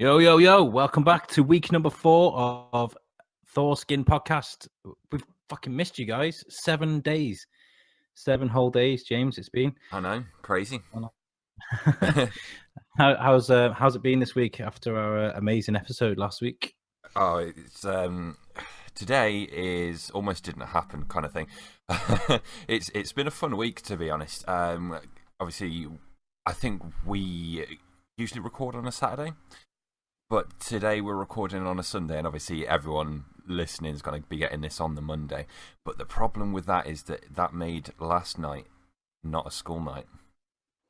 Yo, yo, yo. Welcome back to week number 4 of Thors-Kin Podcast. We've fucking missed you guys. 7 days. 7 whole days, James, it's been. I know, crazy. How's it been this week after our amazing episode last week? Oh, it's today is almost didn't happen kind of thing. It's been a fun week, to be honest. Obviously, I think we usually record on a Saturday, but today we're recording on a Sunday, and obviously everyone listening is going to be getting this on the Monday. But the problem with that is that made last night not a school night.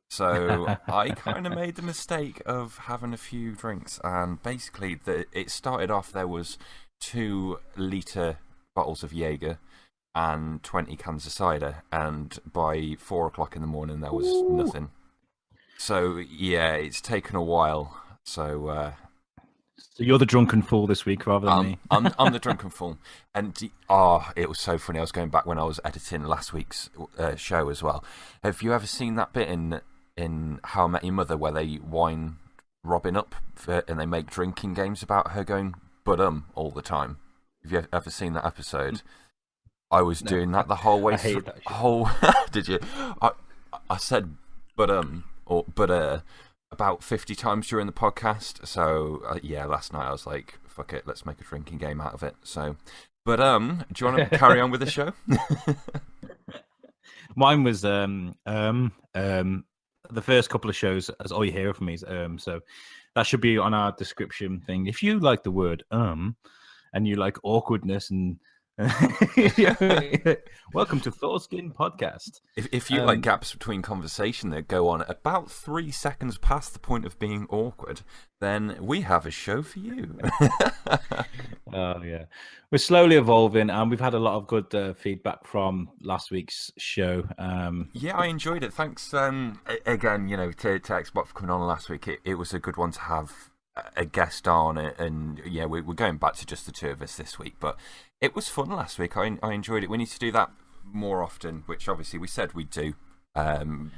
So I kind of made the mistake of having a few drinks, and basically it started off, there was 2-litre bottles of Jaeger and 20 cans of cider, and by 4 o'clock in the morning there was nothing. So yeah, it's taken a while. So you're the drunken fool this week rather than me. I'm the drunken fool. And it was so funny. I was going back when I was editing last week's show as well. Have you ever seen that bit in How I Met Your Mother where they wind Robin up and they make drinking games about her going all the time? Have you ever seen that episode? I was doing that the whole way through. Did you? I said or about 50 times during the podcast. So yeah, last night I was like, fuck it, let's make a drinking game out of it. So, do you want to carry on with the show? Mine was the first couple of shows, as all you hear from me is so that should be on our description thing. If you like the word and you like awkwardness and welcome to Thors-Kin Podcast. If you like gaps between conversation that go on about 3 seconds past the point of being awkward, then we have a show for you. Oh yeah, we're slowly evolving, and we've had a lot of good feedback from last week's show. Yeah, I enjoyed it. Thanks again, to Xbox for coming on last week. It was a good one to have a guest on it, and yeah, we're going back to just the two of us this week, but it was fun last week. I enjoyed it. We need to do that more often, which obviously we said we'd do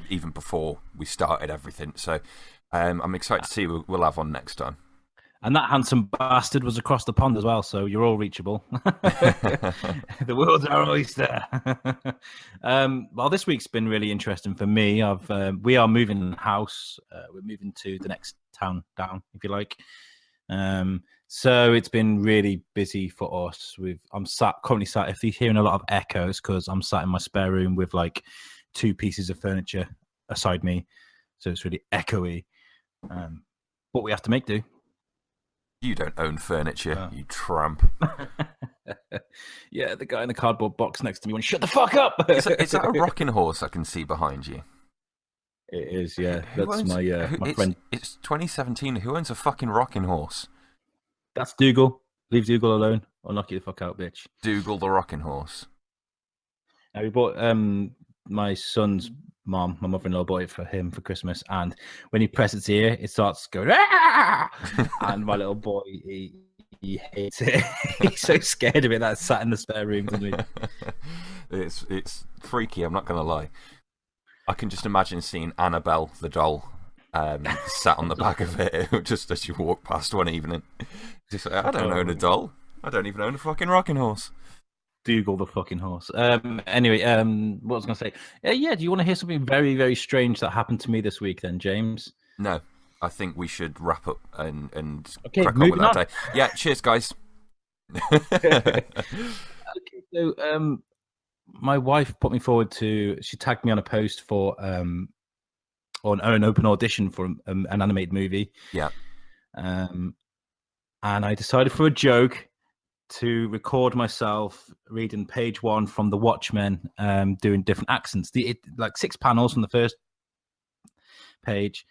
even before we started everything. So I'm excited to see who we'll have on next time. And that handsome bastard was across the pond as well, so you're all reachable. The world's our oyster. Well, this week's been really interesting for me. We are moving house. We're moving to the next town down, if you like. So it's been really busy for us. I'm currently sat. If you're hearing a lot of echoes, because I'm sat in my spare room with like 2 pieces of furniture aside me, so it's really echoey. But we have to make do. You don't own furniture, you tramp. Yeah, the guy in the cardboard box next to me went, "Shut the fuck up!" Is that a rocking horse I can see behind you? It is, yeah. That's my friend. It's 2017. Who owns a fucking rocking horse? That's Dougal. Leave Dougal alone. I'll knock you the fuck out, bitch. Dougal the rocking horse. Now, we bought my son's mom, my mother-in-law, bought it for him for Christmas, and when he presses its ear, it starts going, "Ah!" And my little boy, he hates it. He's so scared of it that it's sat in the spare room, doesn't he? It's freaky, I'm not going to lie. I can just imagine seeing Annabelle the doll sat on the back of it just as you walk past one evening. Just like, I don't own a doll. I don't even own a fucking rocking horse. Dougal the fucking horse. Anyway, what was I going to say? Yeah, do you want to hear something very, very strange that happened to me this week then, James? No, I think we should wrap up and okay, crack on with that day. Yeah, cheers, guys. Okay, so my wife put me forward she tagged me on a post for an open audition for an animated movie. Yeah. And I decided for a joke to record myself reading page 1 from The Watchmen, doing different accents. Like 6 panels from the first page,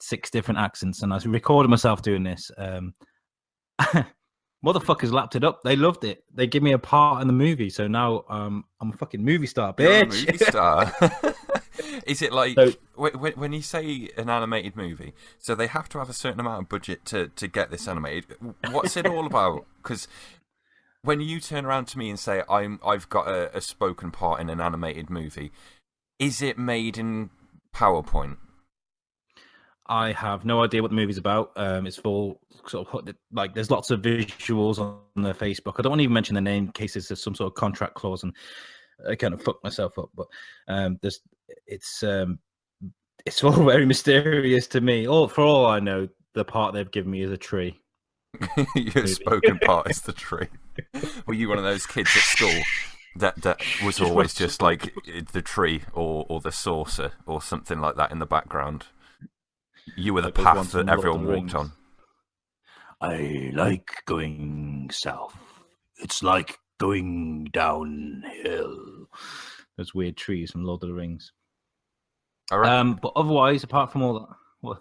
6 different accents, and I recorded myself doing this. Motherfuckers lapped it up. They loved it. They give me a part in the movie, so now I'm a fucking movie star, bitch. You're a movie star. Is it like when you say an animated movie? So they have to have a certain amount of budget to get this animated. What's it all about? Because when you turn around to me and say I've got a spoken part in an animated movie, is it made in PowerPoint? I have no idea what the movie's about. It's full sort of like there's lots of visuals on their Facebook. I don't want to even mention the name in case there's some sort of contract clause, and I kind of fucked myself up. But it's all very mysterious to me. For all I know, the part they've given me is a tree. Your spoken part is the tree. Were you one of those kids at school that was always just like the tree or the saucer or something like that in the background? You were the path that everyone walked on. I like going south. It's like going downhill. Those weird trees from Lord of the Rings. But otherwise, apart from all that,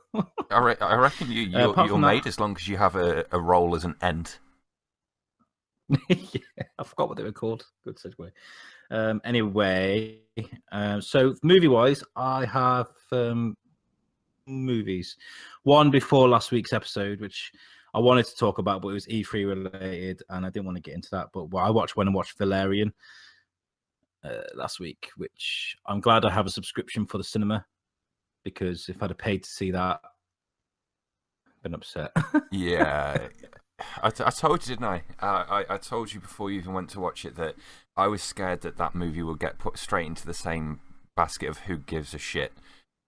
I reckon you're made as long as you have a role as an Ent. Yeah, I forgot what they were called. Good segue. Anyway, so movie-wise, I have movies. One before last week's episode, which I wanted to talk about, but it was E3 related, and I didn't want to get into that. But I went and watched Valerian last week, which I'm glad I have a subscription for the cinema, because if I'd have paid to see that, I'd been upset. Yeah. I told you, didn't I? I told you before you even went to watch it that I was scared that movie would get put straight into the same basket of who gives a shit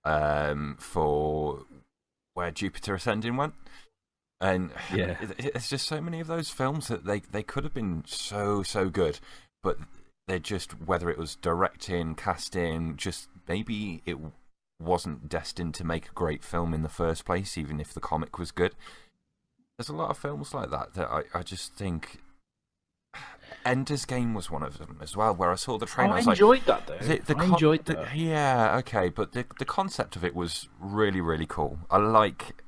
for where Jupiter Ascending went. And yeah, there's just so many of those films that they could have been so good, but they're just, whether it was directing, casting, just maybe it wasn't destined to make a great film in the first place, even if the comic was good. There's a lot of films like that I just think. Ender's Game was one of them as well, where I saw the trailer. I enjoyed that, though. I enjoyed that. Yeah, okay, but the concept of it was really, really cool. I like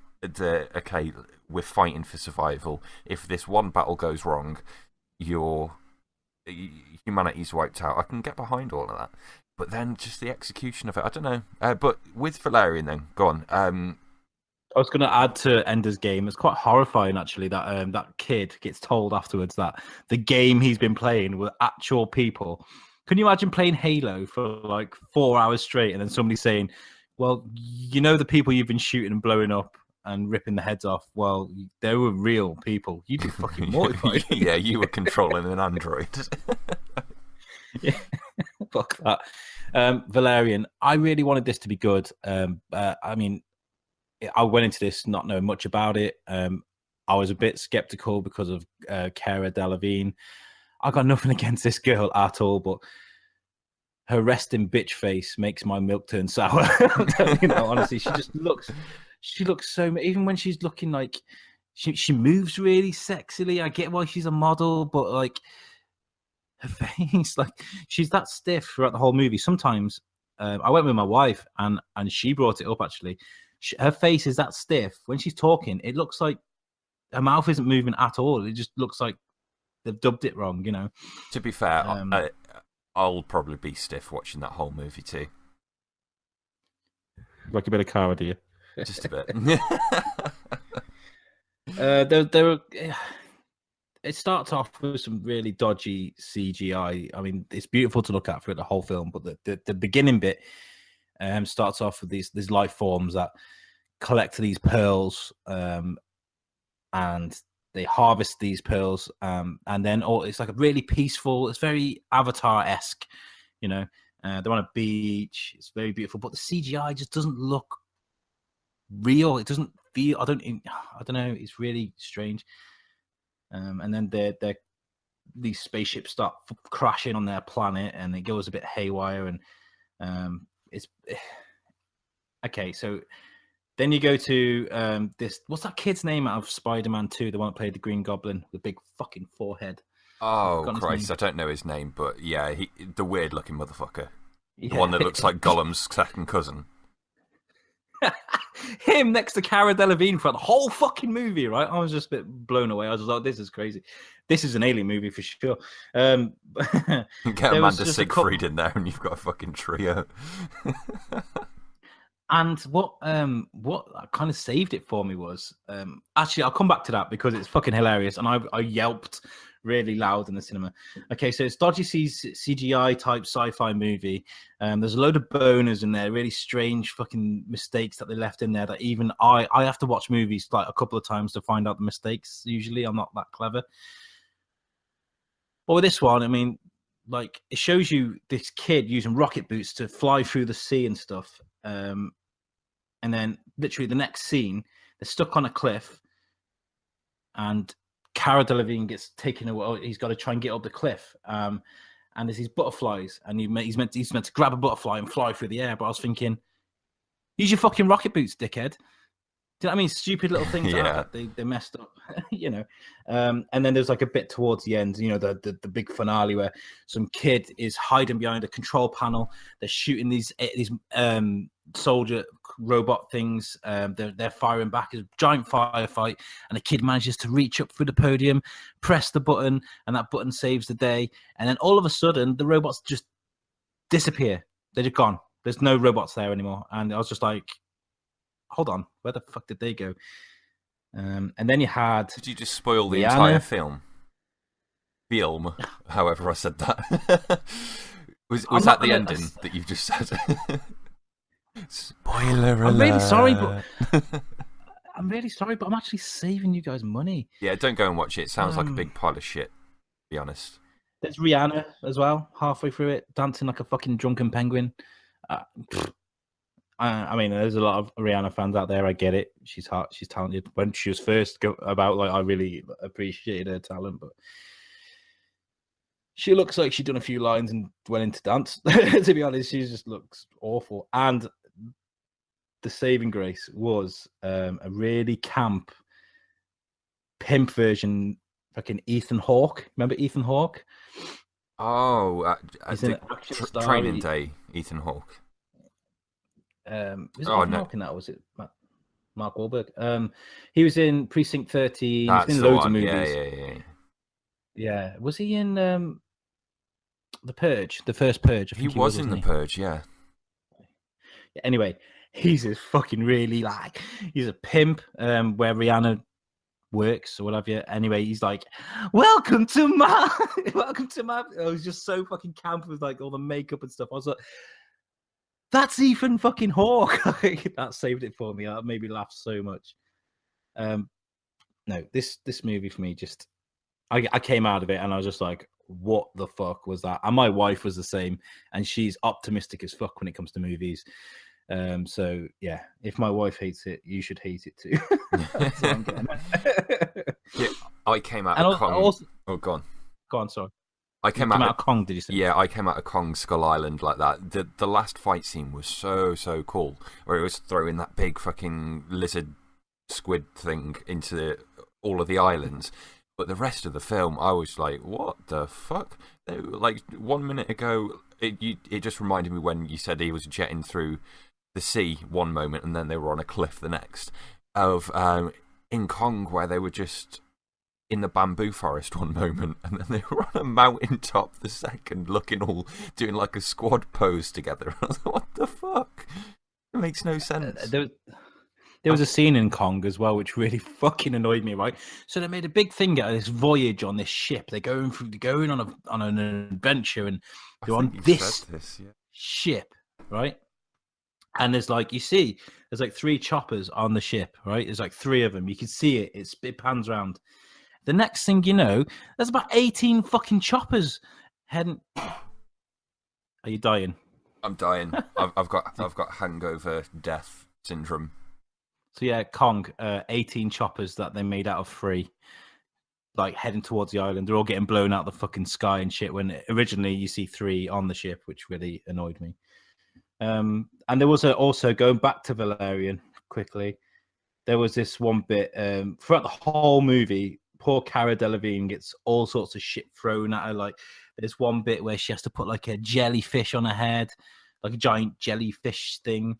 we're fighting for survival. If this one battle goes wrong, humanity's wiped out. I can get behind all of that. But then just the execution of it, I don't know. But with Valerian, then, go on. I was going to add to Ender's Game. It's quite horrifying, actually, that that kid gets told afterwards that the game he's been playing were actual people. Can you imagine playing Halo for like 4 hours straight and then somebody saying, well, you know the people you've been shooting and blowing up and ripping the heads off, well, they were real people. You'd be fucking mortified. Yeah, you were controlling an android. Yeah, fuck that. Valerian, I really wanted this to be good. I mean, I went into this not knowing much about it. I was a bit skeptical because of Cara Delevingne. I got nothing against this girl at all, but her resting bitch face makes my milk turn sour. Honestly, she looks so, even when she's looking like she moves really sexily. I get why she's a model, but like her face, like she's that stiff throughout the whole movie. Sometimes I went with my wife and she brought it up actually. Her face is that stiff when she's talking. It looks like her mouth isn't moving at all. It just looks like they've dubbed it wrong, you know. To be fair, I'll probably be stiff watching that whole movie too. Like a bit of Cara, do you? Just a bit. It starts off with some really dodgy CGI. I mean, it's beautiful to look at through the whole film, but the beginning bit starts off with these life forms that collect these pearls, and they harvest these pearls, and then it's like a really peaceful. It's very Avatar-esque, you know. They're on a beach. It's very beautiful, but the CGI just doesn't look real. It doesn't feel. I don't know. It's really strange. And then these spaceships start crashing on their planet, and it goes a bit haywire. And it's okay. So then you go to this. What's that kid's name out of Spider-Man 2? The one that played the Green Goblin with the big fucking forehead. Oh Christ! I don't know his name, but yeah, the weird-looking motherfucker, the one that looks like Gollum's second cousin. Him next to Cara Delevingne for the whole fucking movie, right? I was just a bit blown away. I was like, this is crazy. This is an alien movie for sure. Get Amanda Siegfried in there and you've got a fucking trio. And what kind of saved it for me was, actually, I'll come back to that because it's fucking hilarious. And I yelped really loud in the cinema. Okay, so it's dodgy CGI type sci-fi movie. There's a load of boners in there, really strange fucking mistakes that they left in there that even I have to watch movies like a couple of times to find out the mistakes. Usually I'm not that clever. But with this one, I mean, like, it shows you this kid using rocket boots to fly through the sea and stuff. And then literally the next scene, they're stuck on a cliff and Cara Delevingne gets taken away. He's got to try and get up the cliff. And there's these butterflies and he's meant to grab a butterfly and fly through the air. But I was thinking, use your fucking rocket boots, dickhead. Do you know what I mean? Stupid little things like that. They messed up, you know. And then there's like a bit towards the end, you know, the big finale where some kid is hiding behind a control panel. They're shooting these soldier robot things. They're firing back. It's a giant firefight, and the kid manages to reach up through the podium, press the button, and that button saves the day. And then all of a sudden, the robots just disappear. They're just gone. There's no robots there anymore. And I was just like, hold on, where the fuck did they go? And then you had... Did you just spoil the entire film? Film, however I said that. was that the ending that you've just said? Spoiler alert. I'm really sorry, but I'm actually saving you guys money. Yeah, don't go and watch it. It sounds like a big pile of shit, to be honest. There's Rihanna as well, halfway through it, dancing like a fucking drunken penguin. I mean, there's a lot of Rihanna fans out there. I get it. She's hot. She's talented. When she was first about, like, I really appreciated her talent, but she looks like she'd done a few lines and went into dance. To be honest, she just looks awful. And the saving grace was a really camp pimp version, fucking Ethan Hawke. Remember Ethan Hawke? Oh, Training Day, Ethan Hawke. Was it Mark in that, or was it Mark Wahlberg? He was in Precinct 30. He's been in loads of movies. Yeah. Was he in The Purge? The first Purge? He was in The Purge, yeah. Anyway, he's a fucking really, like, he's a pimp where Rihanna works or whatever. Anyway, he's like, welcome to my... Oh, he's just so fucking camp with, like, all the makeup and stuff. I was like, that's Ethan fucking Hawke. That saved it for me. That made me laugh so much. No, this movie for me just... I came out of it and I was just like, what the fuck was that? And my wife was the same, and she's optimistic as fuck when it comes to movies. So, yeah, if my wife hates it, you should hate it too. That's what I'm getting at. Yeah, I came out of Kong. Also... Oh, go on. Go on, sorry. I came out of Kong, did you say? Yeah, I came out of Kong Skull Island like that. The last fight scene was so cool, where it was throwing that big fucking lizard squid thing into all of the islands. But the rest of the film, I was like, what the fuck? Like, 1 minute ago, it just reminded me when you said he was jetting through the sea one moment and then they were on a cliff the next. Of in Kong, where they were just in the bamboo forest one moment, and then they were on a mountain top the second, looking all, doing like a squad pose together. I was like, what the fuck? It makes no sense. There was a scene in Kong as well, which really fucking annoyed me, right? So they made a big thing out of this voyage on this ship. They're going on an adventure, and they're on this ship, right? And there's like, you see, there's like 3 choppers on the ship, right? There's like 3 of them. You can see it. It pans around. The next thing you know, there's about 18 fucking choppers heading. Are you dying? I'm dying. I've got hangover death syndrome. So yeah, Kong, 18 choppers that they made out of 3, like heading towards the island. They're all getting blown out the fucking sky and shit. When originally you see 3 on the ship, which really annoyed me. And there was also going back to Valerian quickly. There was this one bit throughout the whole movie. Poor Cara Delevingne gets all sorts of shit thrown at her. Like, there's one bit where she has to put like a jellyfish on her head, like a giant jellyfish thing.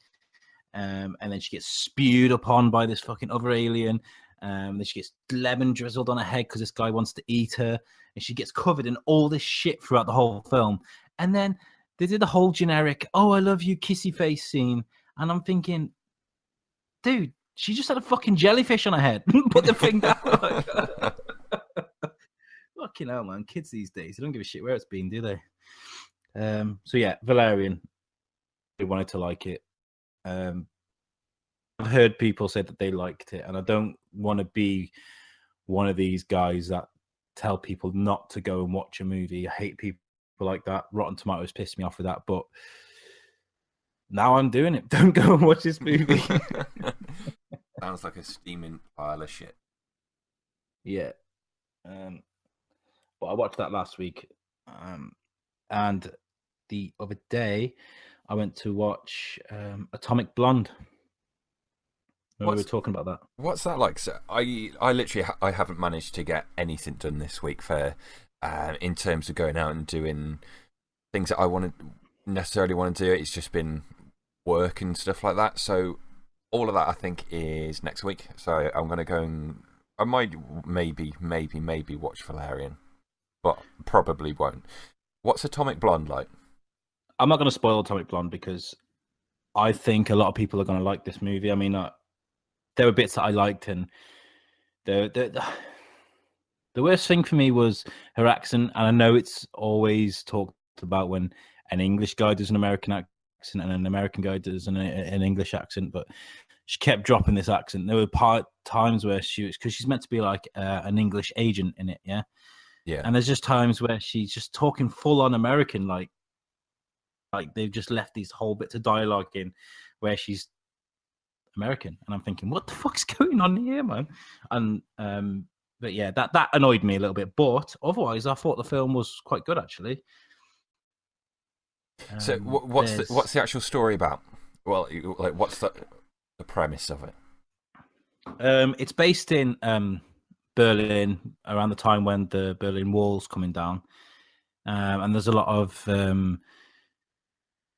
And then she gets spewed upon by this fucking other alien. Then she gets lemon drizzled on her head because this guy wants to eat her. And she gets covered in all this shit throughout the whole film. And then they did the whole generic, oh, I love you, kissy face scene. And I'm thinking, dude, she just had a fucking jellyfish on her head. Put the thing down. What fucking hell, man. Kids these days, they don't give a shit where it's been, do they? So yeah, Valerian. They wanted to like it. I've heard people say that they liked it, and I don't want to be one of these guys that tell people not to go and watch a movie. I hate people like that. Rotten Tomatoes pissed me off with that, but now I'm doing it. Don't go and watch this movie. Sounds like a steaming pile of shit. Yeah. But I watched that last week. And the other day, I went to watch Atomic Blonde. We were talking about that. What's that like? So I literally I haven't managed to get anything done this week for in terms of going out and doing things that I necessarily want to do. It's just been work and stuff like that. So all of that I think is next week. So I'm going to go and I might maybe watch Valerian, but probably won't. What's Atomic Blonde like? I'm not going to spoil Atomic Blonde because I think a lot of people are going to like this movie. I mean, there were bits that I liked, and the worst thing for me was her accent. And I know it's always talked about when an English guy does an American accent and an American guy does an English accent, but she kept dropping this accent. There were times where because she's meant to be like an English agent in it, yeah. And there's just times where she's just talking full on American, like they've just left these whole bits of dialogue in where she's American, and I'm thinking, what the fuck's going on here, man? And but yeah, that annoyed me a little bit. But otherwise, I thought the film was quite good, actually. So what's the actual story about? Well, like what's the premise of it? It's based in Berlin around the time when the Berlin Wall's coming down, and there's a lot of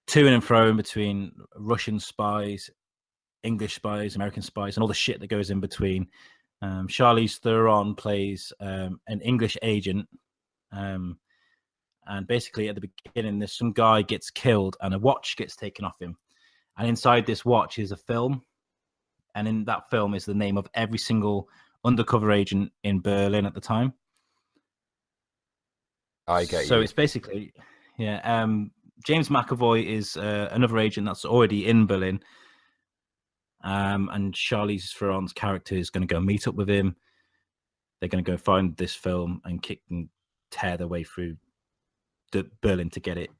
to and fro between Russian spies, English spies, American spies, and all the shit that goes in between. Charlize Theron plays an English agent, and basically at the beginning, there's some guy gets killed and a watch gets taken off him, and inside this watch is a film, and in that film is the name of every single undercover agent in Berlin at the time. I get you. So it's basically, yeah. James McAvoy is another agent that's already in Berlin. And Charlize Theron's character is going to go meet up with him. They're going to go find this film and kick and tear their way through Berlin to get it.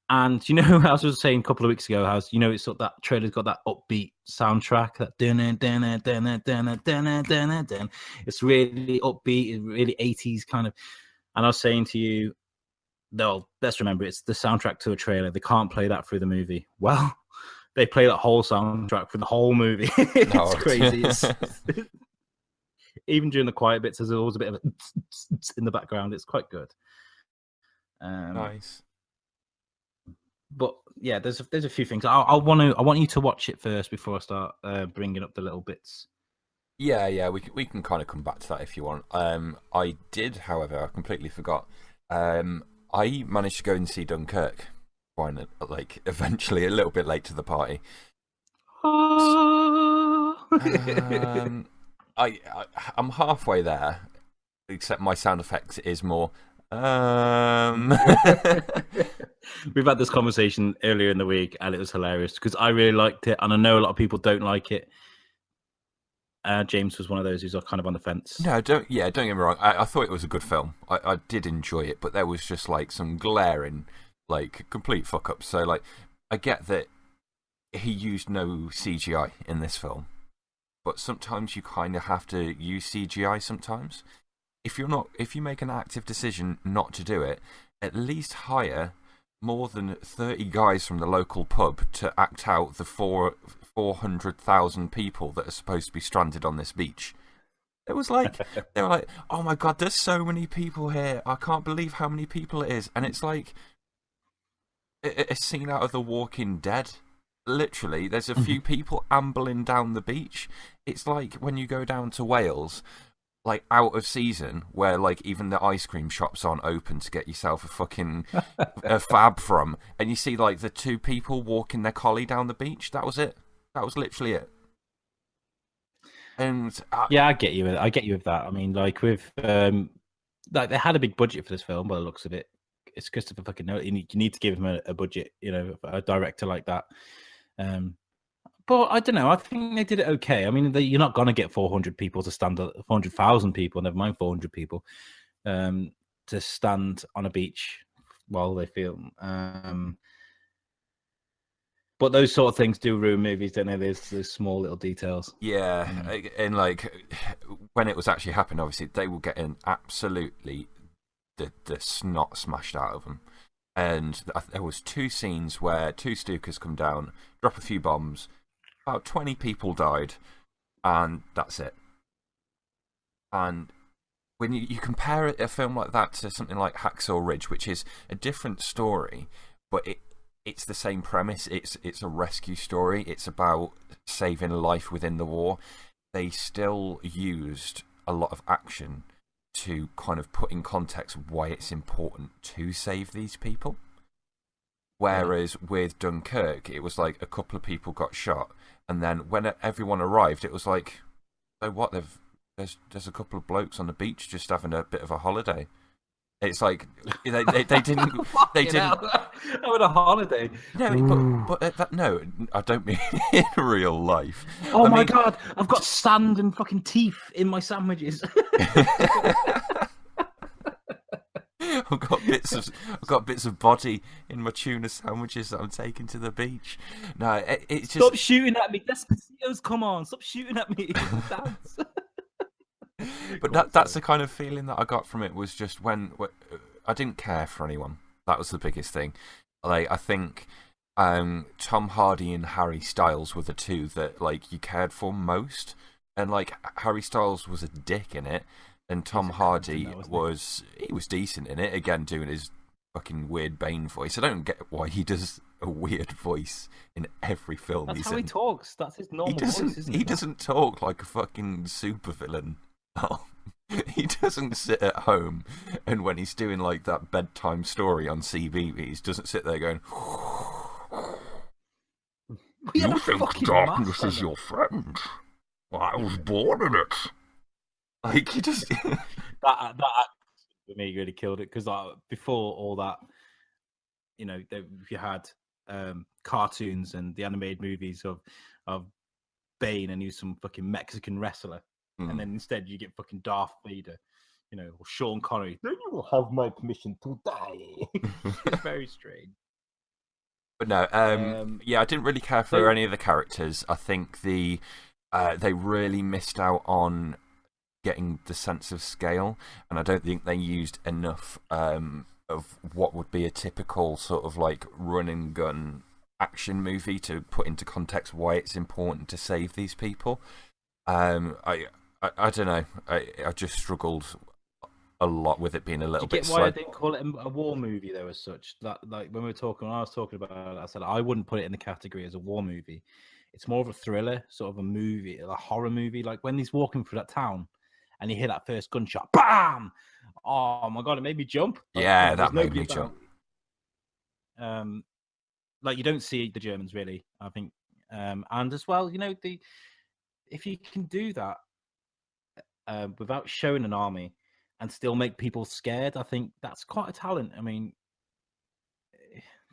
And you know, as I was saying a couple of weeks ago, how it's sort of that trailer's got that upbeat soundtrack, that it's really upbeat, really 80s kind of. And I was saying to you, no, let's remember it's the soundtrack to a trailer. They can't play that through the movie. Well, they play that whole soundtrack for the whole movie. It's crazy. Even during the quiet bits, there's always a bit of in the background. It's quite good. Nice. But yeah, there's a few things. I want you to watch it first before I start bringing up the little bits. Yeah, we can kind of come back to that if you want. I did, however, I completely forgot. I managed to go and see Dunkirk. Like eventually a little bit late to the party. I'm halfway there, except my sound effects is more. We've had this conversation earlier in the week, and it was hilarious because I really liked it, and I know a lot of people don't like it. James was one of those who's kind of on the fence. No, don't get me wrong. I thought it was a good film. I did enjoy it, but there was just like some glaring, like complete fuck ups. So like, I get that he used no CGI in this film, but sometimes you kind of have to use CGI. Sometimes, if you make an active decision not to do it, at least hire more than 30 guys from the local pub to act out the 400,000 people that are supposed to be stranded on this beach. It was like, they were like, oh my God, there's so many people here. I can't believe how many people it is. And it's like a scene out of The Walking Dead. Literally, there's a few people ambling down the beach. It's like when you go down to Wales, like out of season, where like even the ice cream shops aren't open to get yourself a fucking a fab from, and you see like the two people walking their collie down the beach. That was it. That was literally it. And yeah, I get you with that. I mean, like with like they had a big budget for this film by the looks of it. It's Christopher fucking Nolan. You need to give him a budget, a director like that. But I don't know. I think they did it okay. I mean, you're not going to get 400 people to stand, 400,000 people, never mind 400 people, to stand on a beach while they film. But those sort of things do ruin movies, don't they? There's small little details. Yeah, and like when it was actually happening, obviously they were getting absolutely the snot smashed out of them. And there was 2 scenes where 2 Stukas come down, drop a few bombs, about 20 people died, and that's it. And when you compare a film like that to something like Hacksaw Ridge, which is a different story, but it's the same premise. It's a rescue story. It's about saving life within the war. They still used a lot of action to kind of put in context why it's important to save these people. Whereas with Dunkirk, it was like a couple of people got shot, and then when everyone arrived, it was like, so what? There's a couple of blokes on the beach just having a bit of a holiday. It's like they didn't having a holiday. No, but no, I don't mean in real life. Oh my God, I've got sand and fucking teeth in my sandwiches. I've got bits of body in my tuna sandwiches that I'm taking to the beach. No, it's just stop shooting at me. Despacito's come on, stop shooting at me. Dance. But that's the kind of feeling that I got from it, was just when I didn't care for anyone. That was the biggest thing. Like, I think Tom Hardy and Harry Styles were the 2 that like you cared for most, and like Harry Styles was a dick in it, and Tom Hardy was decent in it, again doing his fucking weird Bane voice. I don't get why he does a weird voice in every film that's he's how in. He talks. That's his normal voice, isn't it? He doesn't talk like a fucking supervillain. Oh, he doesn't sit at home, and when he's doing like that bedtime story on CBeebies, doesn't sit there going, "You think darkness is your friend? I was born in it." Like, he just that for me really killed it, because before all that, you had cartoons and the animated movies of Bane, and he was some fucking Mexican wrestler. And then instead you get fucking Darth Vader, or Sean Connery. Then you will have my permission to die. It's very strange. But no, yeah, I didn't really care for any of the characters. I think they really missed out on getting the sense of scale, and I don't think they used enough of what would be a typical sort of like run and gun action movie to put into context why it's important to save these people. I don't know. I just struggled a lot with it being a little bit slow. Why I didn't call it a war movie though, as such? That like when I was talking about it, I said I wouldn't put it in the category as a war movie. It's more of a thriller, sort of a movie, a horror movie. Like when he's walking through that town, and you hear that first gunshot, bam! Oh my God, it made me jump. Yeah, that made me jump. Like you don't see the Germans really, I think, and as well, if you can do that without showing an army and still make people scared, I think that's quite a talent. I mean,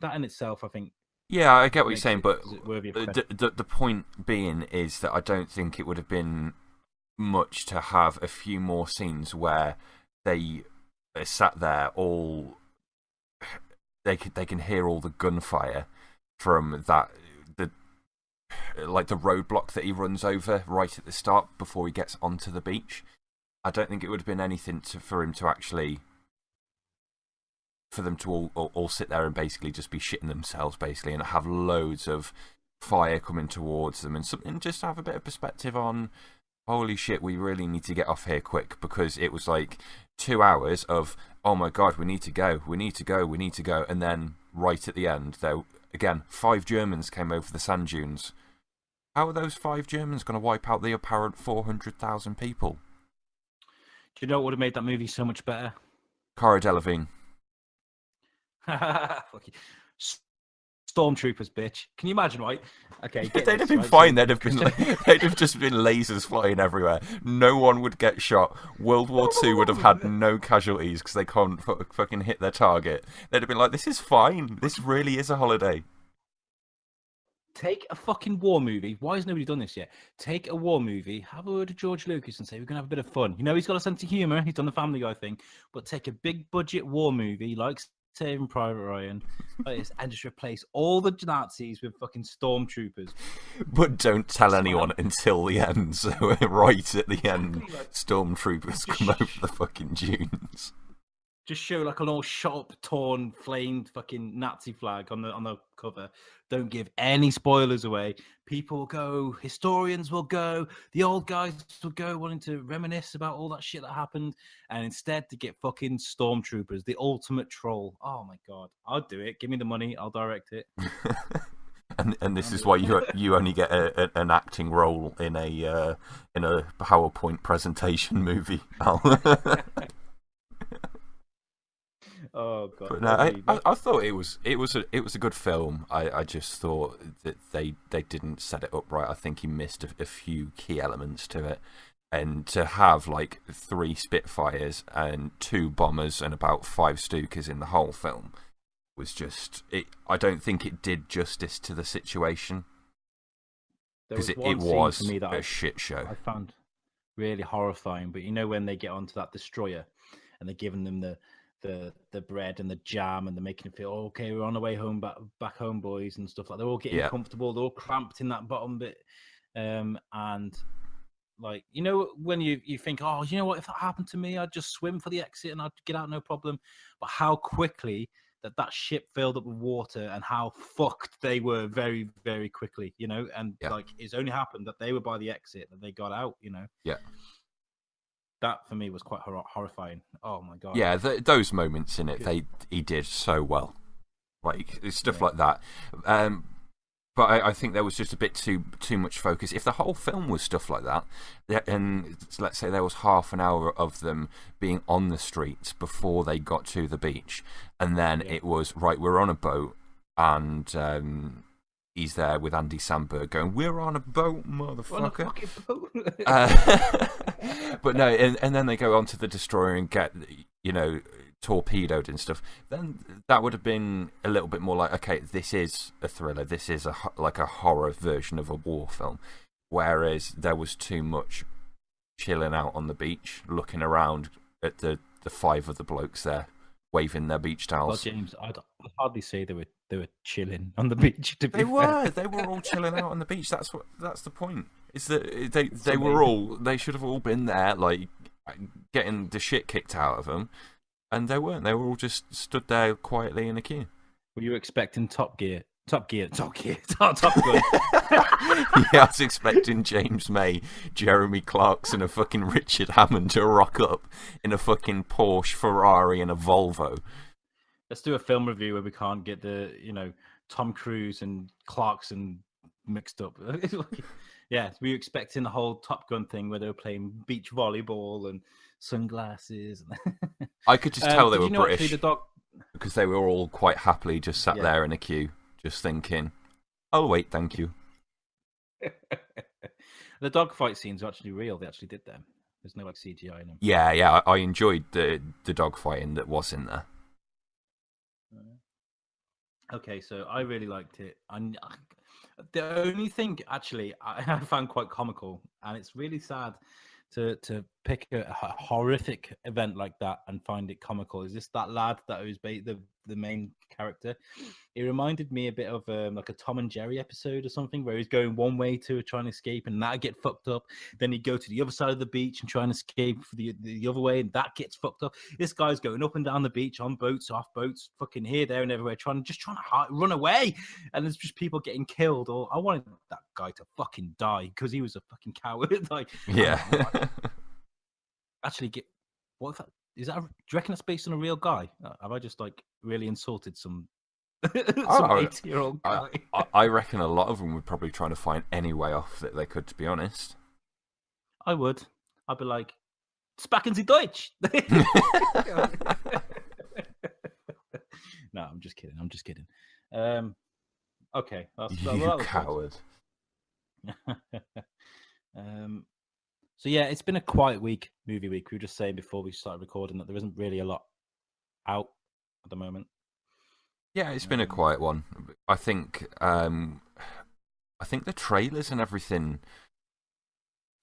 that in itself, I think. Yeah, I get what you're saying, but the point being is that I don't think it would have been much to have a few more scenes where they sat there all. They can hear all the gunfire from that. Like the roadblock that he runs over right at the start before he gets onto the beach. I don't think it would have been anything for them to all sit there and basically just be shitting themselves, basically, and have loads of fire coming towards them and something, just to have a bit of perspective on, holy shit, we really need to get off here quick, because it was like 2 hours of, oh my God, we need to go, and then right at the end, though, again, 5 Germans came over the sand dunes. How are those 5 Germans going to wipe out the apparent 400,000 people? Do you know what would have made that movie so much better? Cara Delevingne. stormtroopers, bitch. Can you imagine, right? Okay, they'd have been fine. They'd have just been lasers flying everywhere. No one would get shot. World War II would have had no casualties because they can't fucking hit their target. They'd have been like, this is fine. This really is a holiday. Take a fucking war movie. Why has nobody done this yet? Take a war movie, have a word with George Lucas and say, we're going to have a bit of fun. You know, he's got a sense of humour. He's done the Family Guy thing. But take a big budget war movie like Saving Private Ryan and just replace all the Nazis with fucking stormtroopers. But don't tell anyone until the end. So right at the end, stormtroopers come over the fucking dunes. Just show like an all shot up, torn, flamed fucking Nazi flag on the cover. Don't give any spoilers away. People will go, historians will go, the old guys will go wanting to reminisce about all that shit that happened, and instead to get fucking stormtroopers, the ultimate troll. Oh my god, I'll do it. Give me the money, I'll direct it. and this is why you only get an acting role in a PowerPoint presentation movie. Oh god! But no, I thought it was a good film. I just thought that they didn't set it up right. I think he missed a few key elements to it, and to have like 3 Spitfires and 2 bombers and about 5 Stukas in the whole film was just it. I don't think it did justice to the situation because it was a shit show. I found really horrifying. But you know when they get onto that destroyer and they're giving them the bread and the jam and they're making it feel okay, we're on the way home, back home, boys, and stuff like they're all getting comfortable, they're all cramped in that bottom bit, and like, you know, when you think, oh, you know what, if that happened to me, I'd just swim for the exit and I'd get out no problem. But how quickly that ship filled up with water and how fucked they were very, very quickly, you know, and like it's only happened that they were by the exit that they got out, you know. That for me was quite horrifying. Oh my god! Yeah, those moments in it, he did so well, like stuff like that. But I think there was just a bit too much focus. If the whole film was stuff like that, and let's say there was half an hour of them being on the streets before they got to the beach, and then it was right, we're on a boat, and he's there with Andy Samberg going, "We're on a boat, motherfucker." On a fucking boat. But no, and then they go onto the destroyer and get, you know, torpedoed and stuff. Then that would have been a little bit more like, okay, this is a thriller. This is like a horror version of a war film. Whereas there was too much chilling out on the beach, looking around at the 5 of the blokes there waving their beach towels. Well, James, I'd hardly say they were chilling on the beach. They were all chilling out on the beach. That's the point. Is that they should have all been there, like getting the shit kicked out of them, and they weren't. They were all just stood there quietly in a queue. Were you expecting Top Gun? Yeah, I was expecting James May, Jeremy Clarkson, and fucking Richard Hammond to rock up in a fucking Porsche, Ferrari, and a Volvo. Let's do a film review where we can't get the, you know, Tom Cruise and Clarkson mixed up. Yeah, we were expecting the whole Top Gun thing where they were playing beach volleyball and sunglasses. I could just tell they were British actually, because they were all quite happily just sat there in a queue, just thinking, "I'll wait, thank you." The dogfight scenes are actually real. They actually did them. There's no like CGI in them. Yeah, I enjoyed the dogfighting that was in there. Okay, so I really liked it. The only thing actually I found quite comical, and it's really sad to pick a horrific event like that and find it comical, is just that lad that was the main character. It reminded me a bit of like a Tom and Jerry episode or something, where he's going one way to try and escape and that get fucked up. Then he'd go to the other side of the beach and try and escape for the other way, and that gets fucked up. This guy's going up and down the beach on boats, off boats, fucking here, there, and everywhere, trying to run away. And there's just people getting killed. Or I wanted that guy to fucking die because he was a fucking coward. Like, yeah. Actually, what if that, is that? Do you reckon that's based on a real guy? Have I just like really insulted some 80-year-old guy? I reckon a lot of them were probably trying to find any way off that they could. To be honest, I would. I'd be like, "Sprechen Sie Deutsch?" No, I'm just kidding. Okay, You that was coward. good. So yeah, it's been a quiet movie week. We were just saying before we started recording that there isn't really a lot out at the moment. Yeah, it's been a quiet one. I think the trailers and everything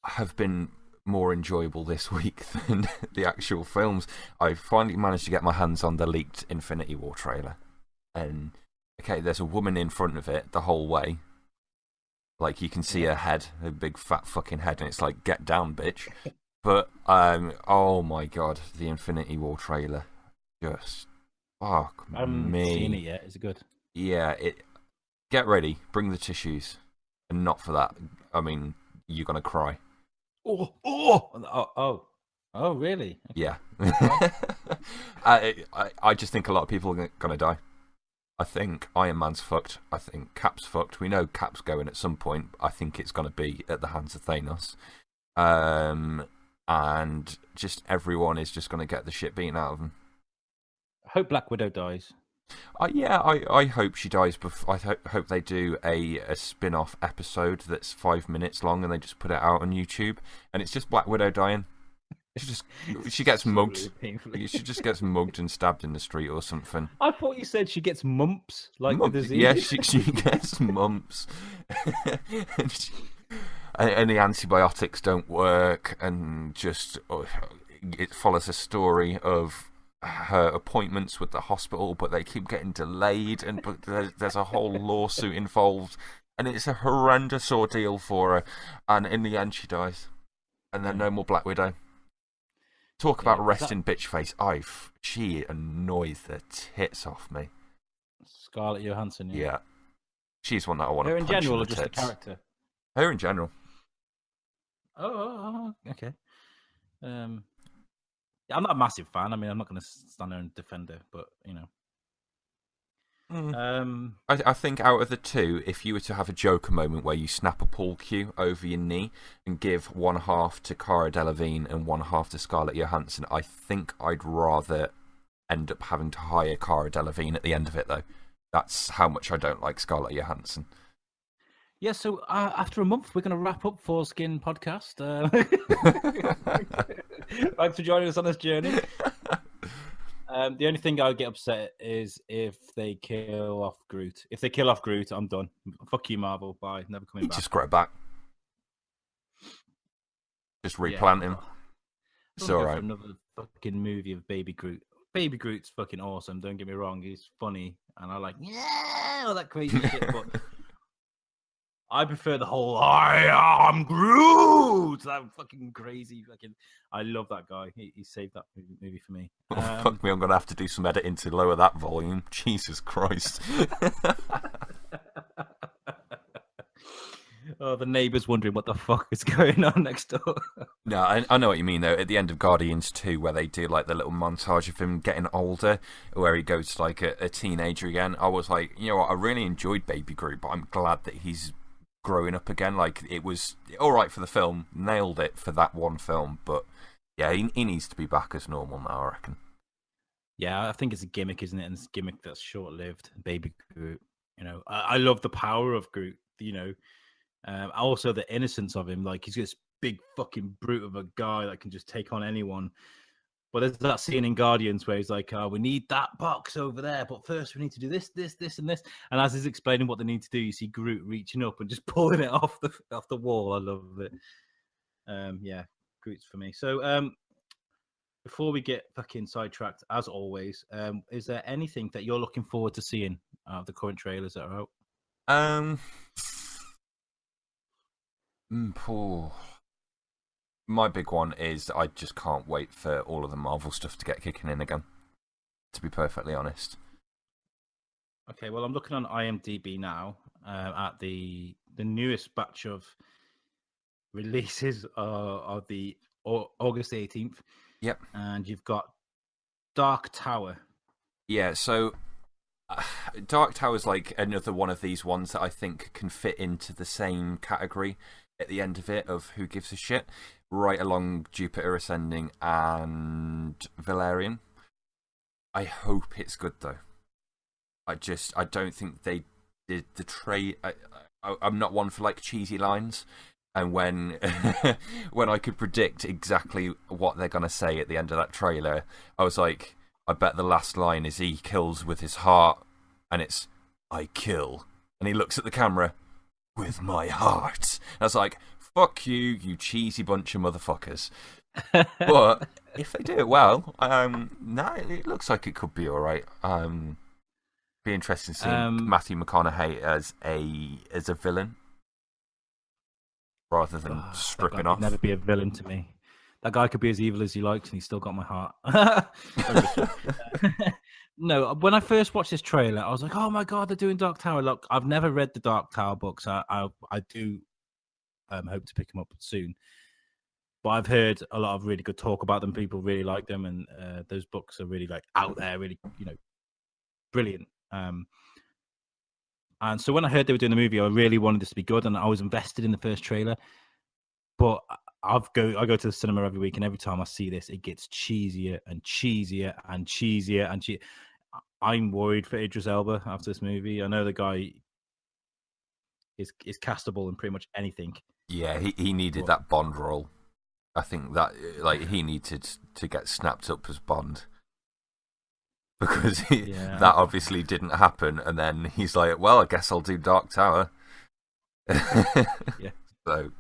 have been more enjoyable this week than the actual films. I finally managed to get my hands on the leaked Infinity War trailer. And, okay, there's a woman in front of it the whole way. Like, you can see her head, her big fat fucking head, and it's like, get down, bitch. But, oh my god, the Infinity War trailer. Just, fuck me. I haven't seen it yet. Is it good? Yeah, get ready, bring the tissues. And not for that. I mean, you're going to cry. Oh, really? Okay. Yeah. I just think a lot of people are going to die. I think Iron Man's fucked. I think Cap's fucked. We know Cap's going at some point. I think it's going to be at the hands of Thanos. And just everyone is just going to get the shit beaten out of them. I hope Black Widow dies. I hope she dies. I hope they do a spin-off episode that's 5 minutes long and they just put it out on YouTube. And it's just Black Widow dying. She gets mugged. Really she just gets mugged and stabbed in the street or something. I thought you said she gets mumps, like the disease. Yeah, she gets mumps. and the antibiotics don't work, and just it follows a story of her appointments with the hospital, but they keep getting delayed, and there's a whole lawsuit involved, and it's a horrendous ordeal for her. And in the end, she dies, and then no more Black Widow. Talk about resting bitch face. She annoys the tits off me. Scarlett Johansson. Yeah, she's one that I want to punch in the tits. Her in general, or tits. just the character? Her in general. Oh, okay. I'm not a massive fan. I mean, I'm not going to stand there and defend her, but you know. I think out of the two, if you were to have a Joker moment where you snap a pool cue over your knee and give one half to Cara Delevingne and one half to Scarlett Johansson, I think I'd rather end up having to hire Cara Delevingne at the end of it, though. That's how much I don't like Scarlett Johansson. Yeah, so after a month, we're going to wrap up Thors-Kin Podcast. Thanks for joining us on this journey. The only thing I would get upset is if they kill off Groot. If they kill off Groot, I'm done. Fuck you, Marvel. Bye. Never coming back. Just grow it back. Just replant him. It's all right. Another fucking movie of Baby Groot. Baby Groot's fucking awesome. Don't get me wrong. He's funny, and I like all that crazy shit. But I prefer the whole "I am Groot." That fucking crazy fucking. I love that guy. He saved that movie for me. Fuck me, I'm gonna have to do some editing to lower that volume. Jesus Christ. Oh, the neighbour's wondering what the fuck is going on next door. No, I know what you mean, though. At the end of Guardians 2, where they do like the little montage of him getting older, where he goes to like a teenager again, I was like, you know what, I really enjoyed Baby Groot, but I'm glad that he's growing up again. Like, it was all right for the film, nailed it for that one film, but yeah, he needs to be back as normal now, I reckon. Yeah, I think it's a gimmick, isn't it? And it's a gimmick that's short-lived. Baby Groot, you know, I love the power of Groot, you know. Also the innocence of him, like he's this big fucking brute of a guy that can just take on anyone. But there's that scene in Guardians where he's like, we need that box over there, but first we need to do this, and this. And as he's explaining what they need to do, you see Groot reaching up and just pulling it off the wall. I love it. Yeah, Groot's for me. So before we get fucking sidetracked, as always, is there anything that you're looking forward to seeing out of the current trailers that are out? My big one is I just can't wait for all of the Marvel stuff to get kicking in again, to be perfectly honest. Okay, well, I'm looking on IMDb now at the newest batch of releases of the August 18th. Yep. And you've got Dark Tower. Yeah, so Dark Tower is like another one of these ones that I think can fit into the same category at the end of it of Who Gives a Shit, right along Jupiter Ascending and Valerian. I hope it's good, though. I don't think they the trait. I'm not one for like cheesy lines, and when when I could predict exactly what they're gonna say at the end of that trailer, I was like, I bet the last line is he kills with his heart, and it's I kill, and he looks at the camera with my heart. And I was like, fuck you, you cheesy bunch of motherfuckers. But if they do it well, it looks like it could be all right. Be interesting to see Matthew McConaughey as a villain rather than stripping off. Never be a villain to me. That guy could be as evil as he likes, and he's still got my heart. No, when I first watched this trailer, I was like, "Oh my god, they're doing Dark Tower!" Look, I've never read the Dark Tower books. I do hope to pick them up soon. But I've heard a lot of really good talk about them. People really like them, and those books are really like out there, really, brilliant. And so when I heard they were doing the movie, I really wanted this to be good, and I was invested in the first trailer. But I go to the cinema every week, and every time I see this, it gets cheesier and cheesier and cheesier and cheesier. I'm worried for Idris Elba after this movie. I know the guy is castable in pretty much anything. Yeah, he needed that Bond role. I think that he needed to get snapped up as Bond. Because that obviously didn't happen, and then he's like, "Well, I guess I'll do Dark Tower." Yeah. So.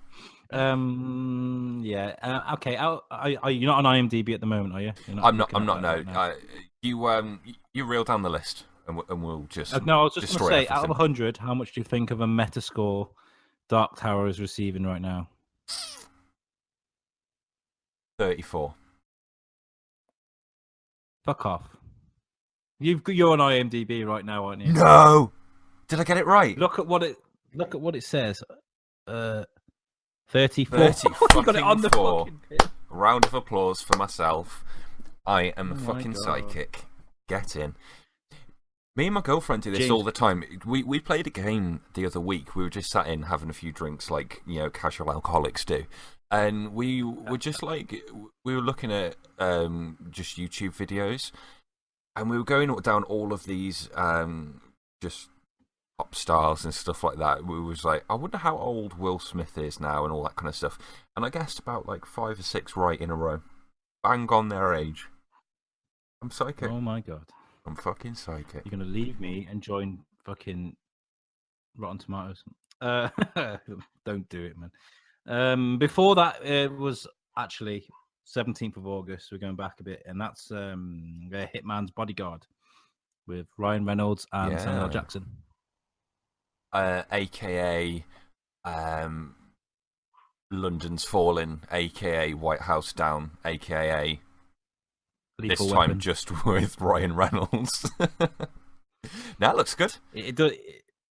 Okay. Are you not on IMDb at the moment? Are you? I'm not. No. You reel down the list, and we'll just. No, I was just going to say, everything. Out of 100, how much do you think of a Metascore Dark Tower is receiving right now? 34. Fuck off. You're on IMDb right now, aren't you? No. Did I get it right? Look at what it says. 34. You got it on the fucking page. Round of applause for myself. I am a fucking psychic. Get in. Me and my girlfriend do this all the time. We played a game the other week. We were just sat in having a few drinks, like casual alcoholics do, and we were just like we were looking at just YouTube videos, and we were going down all of these just pop stars and stuff like that. We was like, I wonder how old Will Smith is now and all that kind of stuff. And I guessed about like 5 or 6 right in a row. Bang on their age. I'm psychic. Oh my god. I'm fucking psychic. You're going to leave me and join fucking Rotten Tomatoes. Don't do it, man. Before that, it was actually 17th of August. We're going back a bit. And that's Hitman's Bodyguard with Ryan Reynolds and Samuel L. Jackson. AKA London's Fallen, AKA White House Down, AKA Lethal this Weapon. time just with Ryan Reynolds. Now it looks good. It does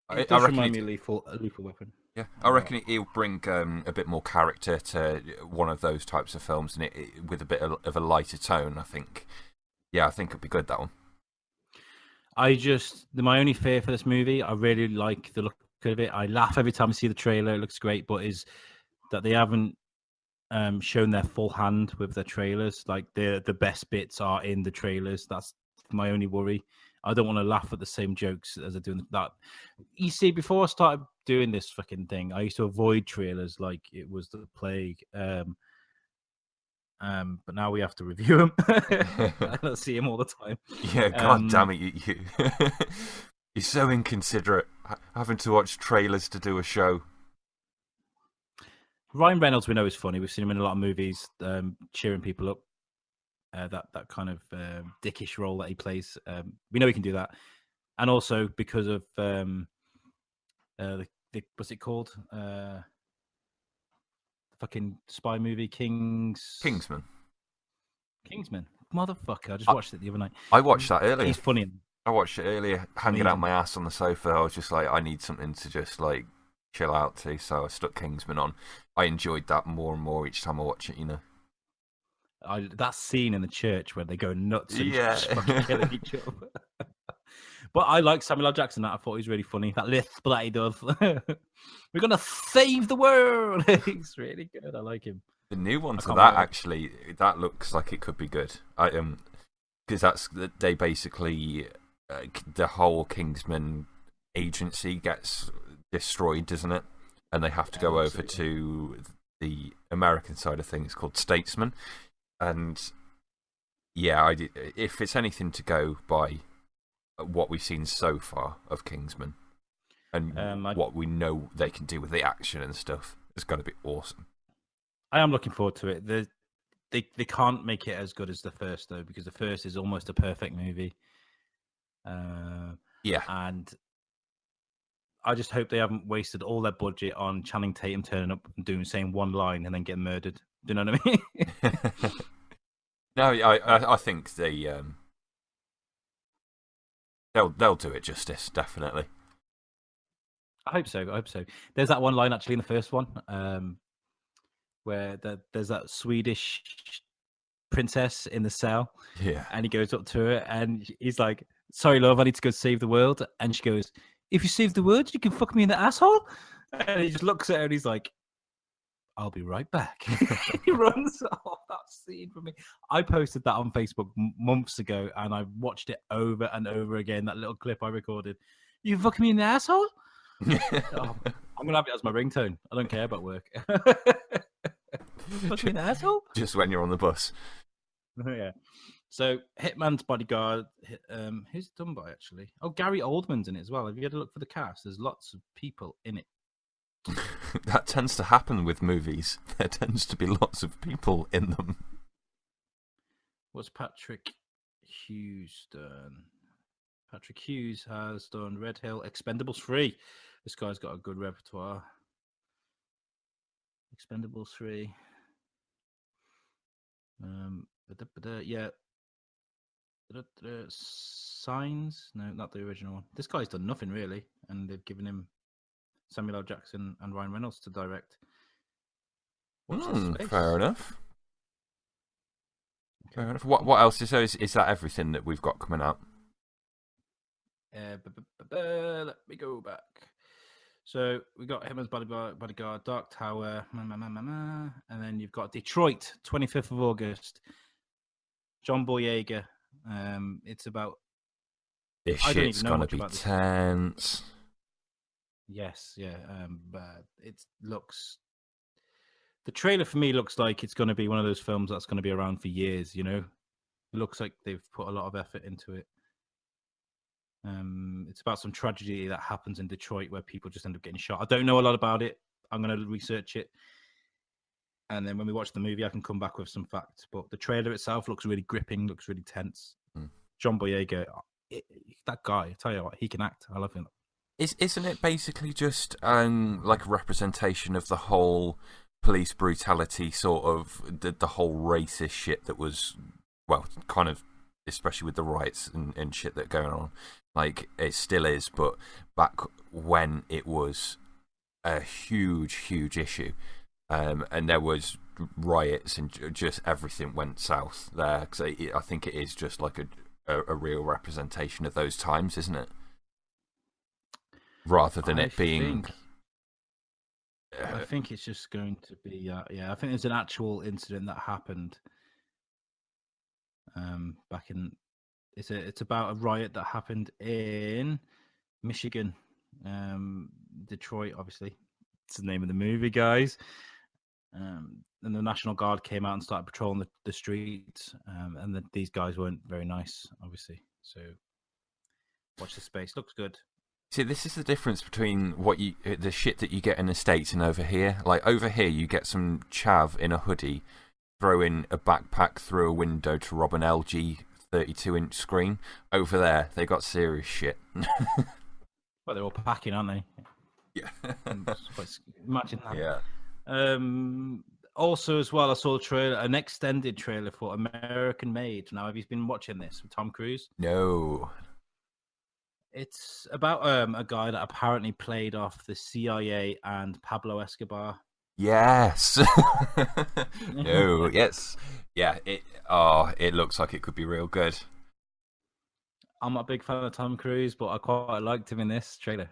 remind me of Lethal Weapon. Yeah, I reckon it'll bring a bit more character to one of those types of films, and it with a bit of a lighter tone. I think it'd be good, that one. My only fear for this movie, I really like the look of it. I laugh every time I see the trailer. It looks great, but is that they haven't shown their full hand with their trailers. Like the best bits are in the trailers. That's my only worry. I don't want to laugh at the same jokes as they're doing that. You see, before I started doing this fucking thing, I used to avoid trailers like it was the plague. But now we have to review them. I don't see him all the time. Yeah, god damn it, you. You're so inconsiderate, having to watch trailers to do a show. Ryan Reynolds, we know, is funny. We've seen him in a lot of movies, cheering people up. That kind of dickish role that he plays. We know he can do that, and also because of what's it called? Fucking spy movie, Kingsman. Motherfucker! I just watched it the other night. I watched that earlier. He's funny. I watched it earlier, hanging out my ass on the sofa. I was just like, I need something to just like chill out to, so I stuck Kingsman on. I enjoyed that more and more each time I watch it. That scene in the church where they go nuts and just fucking killing each other. But I like Samuel L. Jackson. I thought he was really funny. That lisp that he does. We're gonna save the world. He's really good. I like him. The new one to that actually, that looks like it could be good. Because they basically the whole Kingsman agency gets destroyed, doesn't it? And they have to go over to the American side of things called Statesman. And yeah, if it's anything to go by what we've seen so far of Kingsman and what we know they can do with the action and stuff, it's going to be awesome. I am looking forward to it. They can't make it as good as the first, though, because the first is almost a perfect movie. Yeah. And I just hope they haven't wasted all their budget on Channing Tatum turning up and saying one line and then getting murdered. Do you know what I mean? No, I think they'll do it justice, definitely. I hope so. There's that one line actually in the first one, where there's that Swedish princess in the cell. Yeah. And he goes up to her and he's like, "Sorry, love, I need to go save the world." And she goes, "If you save the world, you can fuck me in the asshole." And he just looks at her and he's like, "I'll be right back." He runs off. That scene for me. I posted that on Facebook months ago and I watched it over and over again. That little clip I recorded. "You fucking me in the asshole?" Oh, I'm gonna have it as my ringtone. I don't care about work. Fucking asshole. Just when you're on the bus. Yeah. So Hitman's Bodyguard. Who's it done by actually? Oh, Gary Oldman's in it as well. Have you had a look for the cast? There's lots of people in it. That tends to happen with movies. There tends to be lots of people in them. What's Patrick Hughes done? Patrick Hughes has done Red Hill, Expendables 3. This guy's got a good repertoire. Expendables 3. Yeah. Signs? No, not the original one. This guy's done nothing really, and they've given him Samuel L. Jackson and Ryan Reynolds to direct. Fair enough. Okay. Fair enough. What else is there? Is that everything that we've got coming out? Let me go back. So we got Hitman's Bodyguard, Dark Tower, and then you've got Detroit, 25th of August. John Boyega. It's about. This shit's gonna be tense. Yes, yeah. But it looks. The trailer for me looks like it's going to be one of those films that's going to be around for years. You know, it looks like they've put a lot of effort into it. It's about some tragedy that happens in Detroit where people just end up getting shot. I don't know a lot about it. I'm going to research it. And then when we watch the movie, I can come back with some facts. But the trailer itself looks really gripping, looks really tense. John Boyega, that guy, I tell you what, he can act. I love him. Isn't it basically just like a representation of the whole police brutality, sort of the whole racist shit that was, well, kind of, especially with the riots and shit that going on. Like, it still is, but back when it was a huge, huge issue, and there was riots and just everything went south there. Because I think it is just like a real representation of those times, isn't it? Rather than it being... I think it's just going to be... yeah, I think there's an actual incident that happened back in... It's about a riot that happened in Michigan. Detroit, obviously. It's the name of the movie, guys. And the National Guard came out and started patrolling the streets. And these guys weren't very nice, obviously. So watch the space. Looks good. See, this is the difference between the shit that you get in the States and over here. Like, over here, you get some chav in a hoodie throwing a backpack through a window to rob an LG 32-inch screen. Over there, they got serious shit. Well, they're all packing, aren't they? Yeah. Imagine that. Yeah. Also, as well, I saw a trailer, an extended trailer for American Made. Now, have you been watching this with Tom Cruise? No. It's about a guy that apparently played off the CIA and Pablo Escobar. Yes. No. Yes. Yeah. It looks like it could be real good. I'm not a big fan of Tom Cruise, but I quite liked him in this trailer.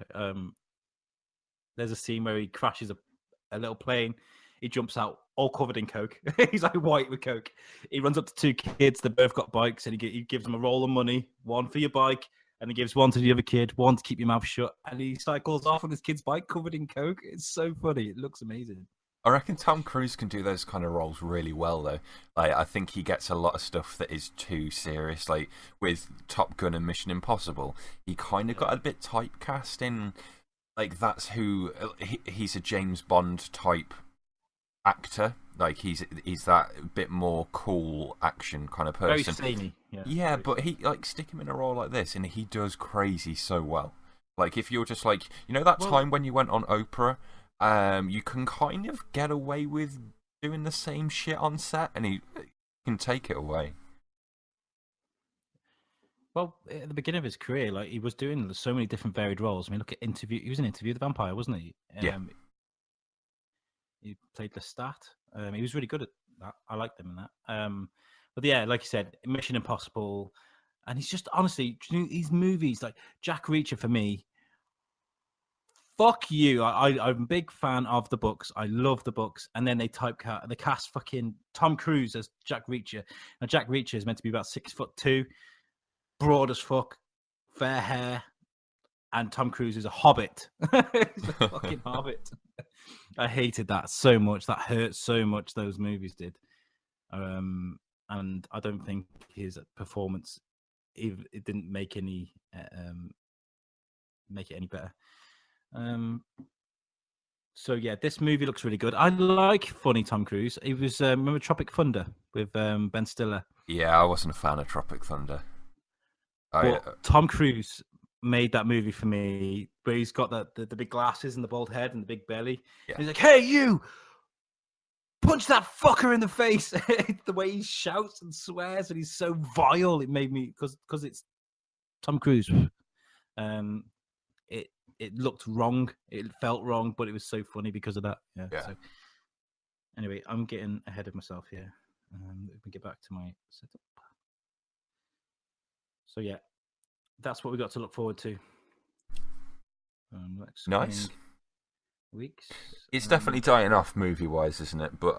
There's a scene where he crashes a little plane. He jumps out all covered in coke. He's like white with coke. He runs up to two kids. They both got bikes, and he gives them a roll of money. One for your bike and he gives one to the other kid, one to keep your mouth shut, and he cycles off on his kid's bike covered in coke. It's so funny. It looks amazing. I reckon Tom Cruise can do those kind of roles really well, though. Like, I think he gets a lot of stuff that is too serious. Like with Top Gun and Mission Impossible, he kind of got a bit typecast in. Like, that's who he's a James Bond type actor. Like, he's that bit more cool action kind of person. Very samey. Yeah, but he stick him in a role like this, and he does crazy so well. Like, if you're just like, that time when you went on Oprah. You can kind of get away with doing the same shit on set, and he can take it away. Well, at the beginning of his career, like he was doing so many different varied roles. I mean, look at Interview. He was in Interview with the Vampire, wasn't he? Yeah. He played Lestat. He was really good at that. I liked him in that. But yeah, like you said, Mission Impossible, and he's just honestly these movies like Jack Reacher for me. Fuck you. I'm a big fan of the books. I love the books. And then they cast fucking Tom Cruise as Jack Reacher. Now, Jack Reacher is meant to be about 6'2", broad as fuck, fair hair, and Tom Cruise is a hobbit. He's a fucking hobbit. I hated that so much. That hurt so much, those movies did. And I don't think his performance, it didn't make it any better. So yeah, this movie looks really good. I like funny Tom Cruise. He was remember Tropic Thunder with Ben Stiller. Yeah, I wasn't a fan of Tropic Thunder. Tom Cruise made that movie for me, where he's got the big glasses and the bald head and the big belly. Yeah. He's like, "Hey, you! Punch that fucker in the face!" The way he shouts and swears, and he's so vile. It made me because it's Tom Cruise. It looked wrong. It felt wrong, but it was so funny because of that. Yeah. So, anyway, I'm getting ahead of myself here. Let me get back to my setup. So yeah, that's what we got to look forward to. Nice. Weeks. It's definitely dying off movie-wise, isn't it? But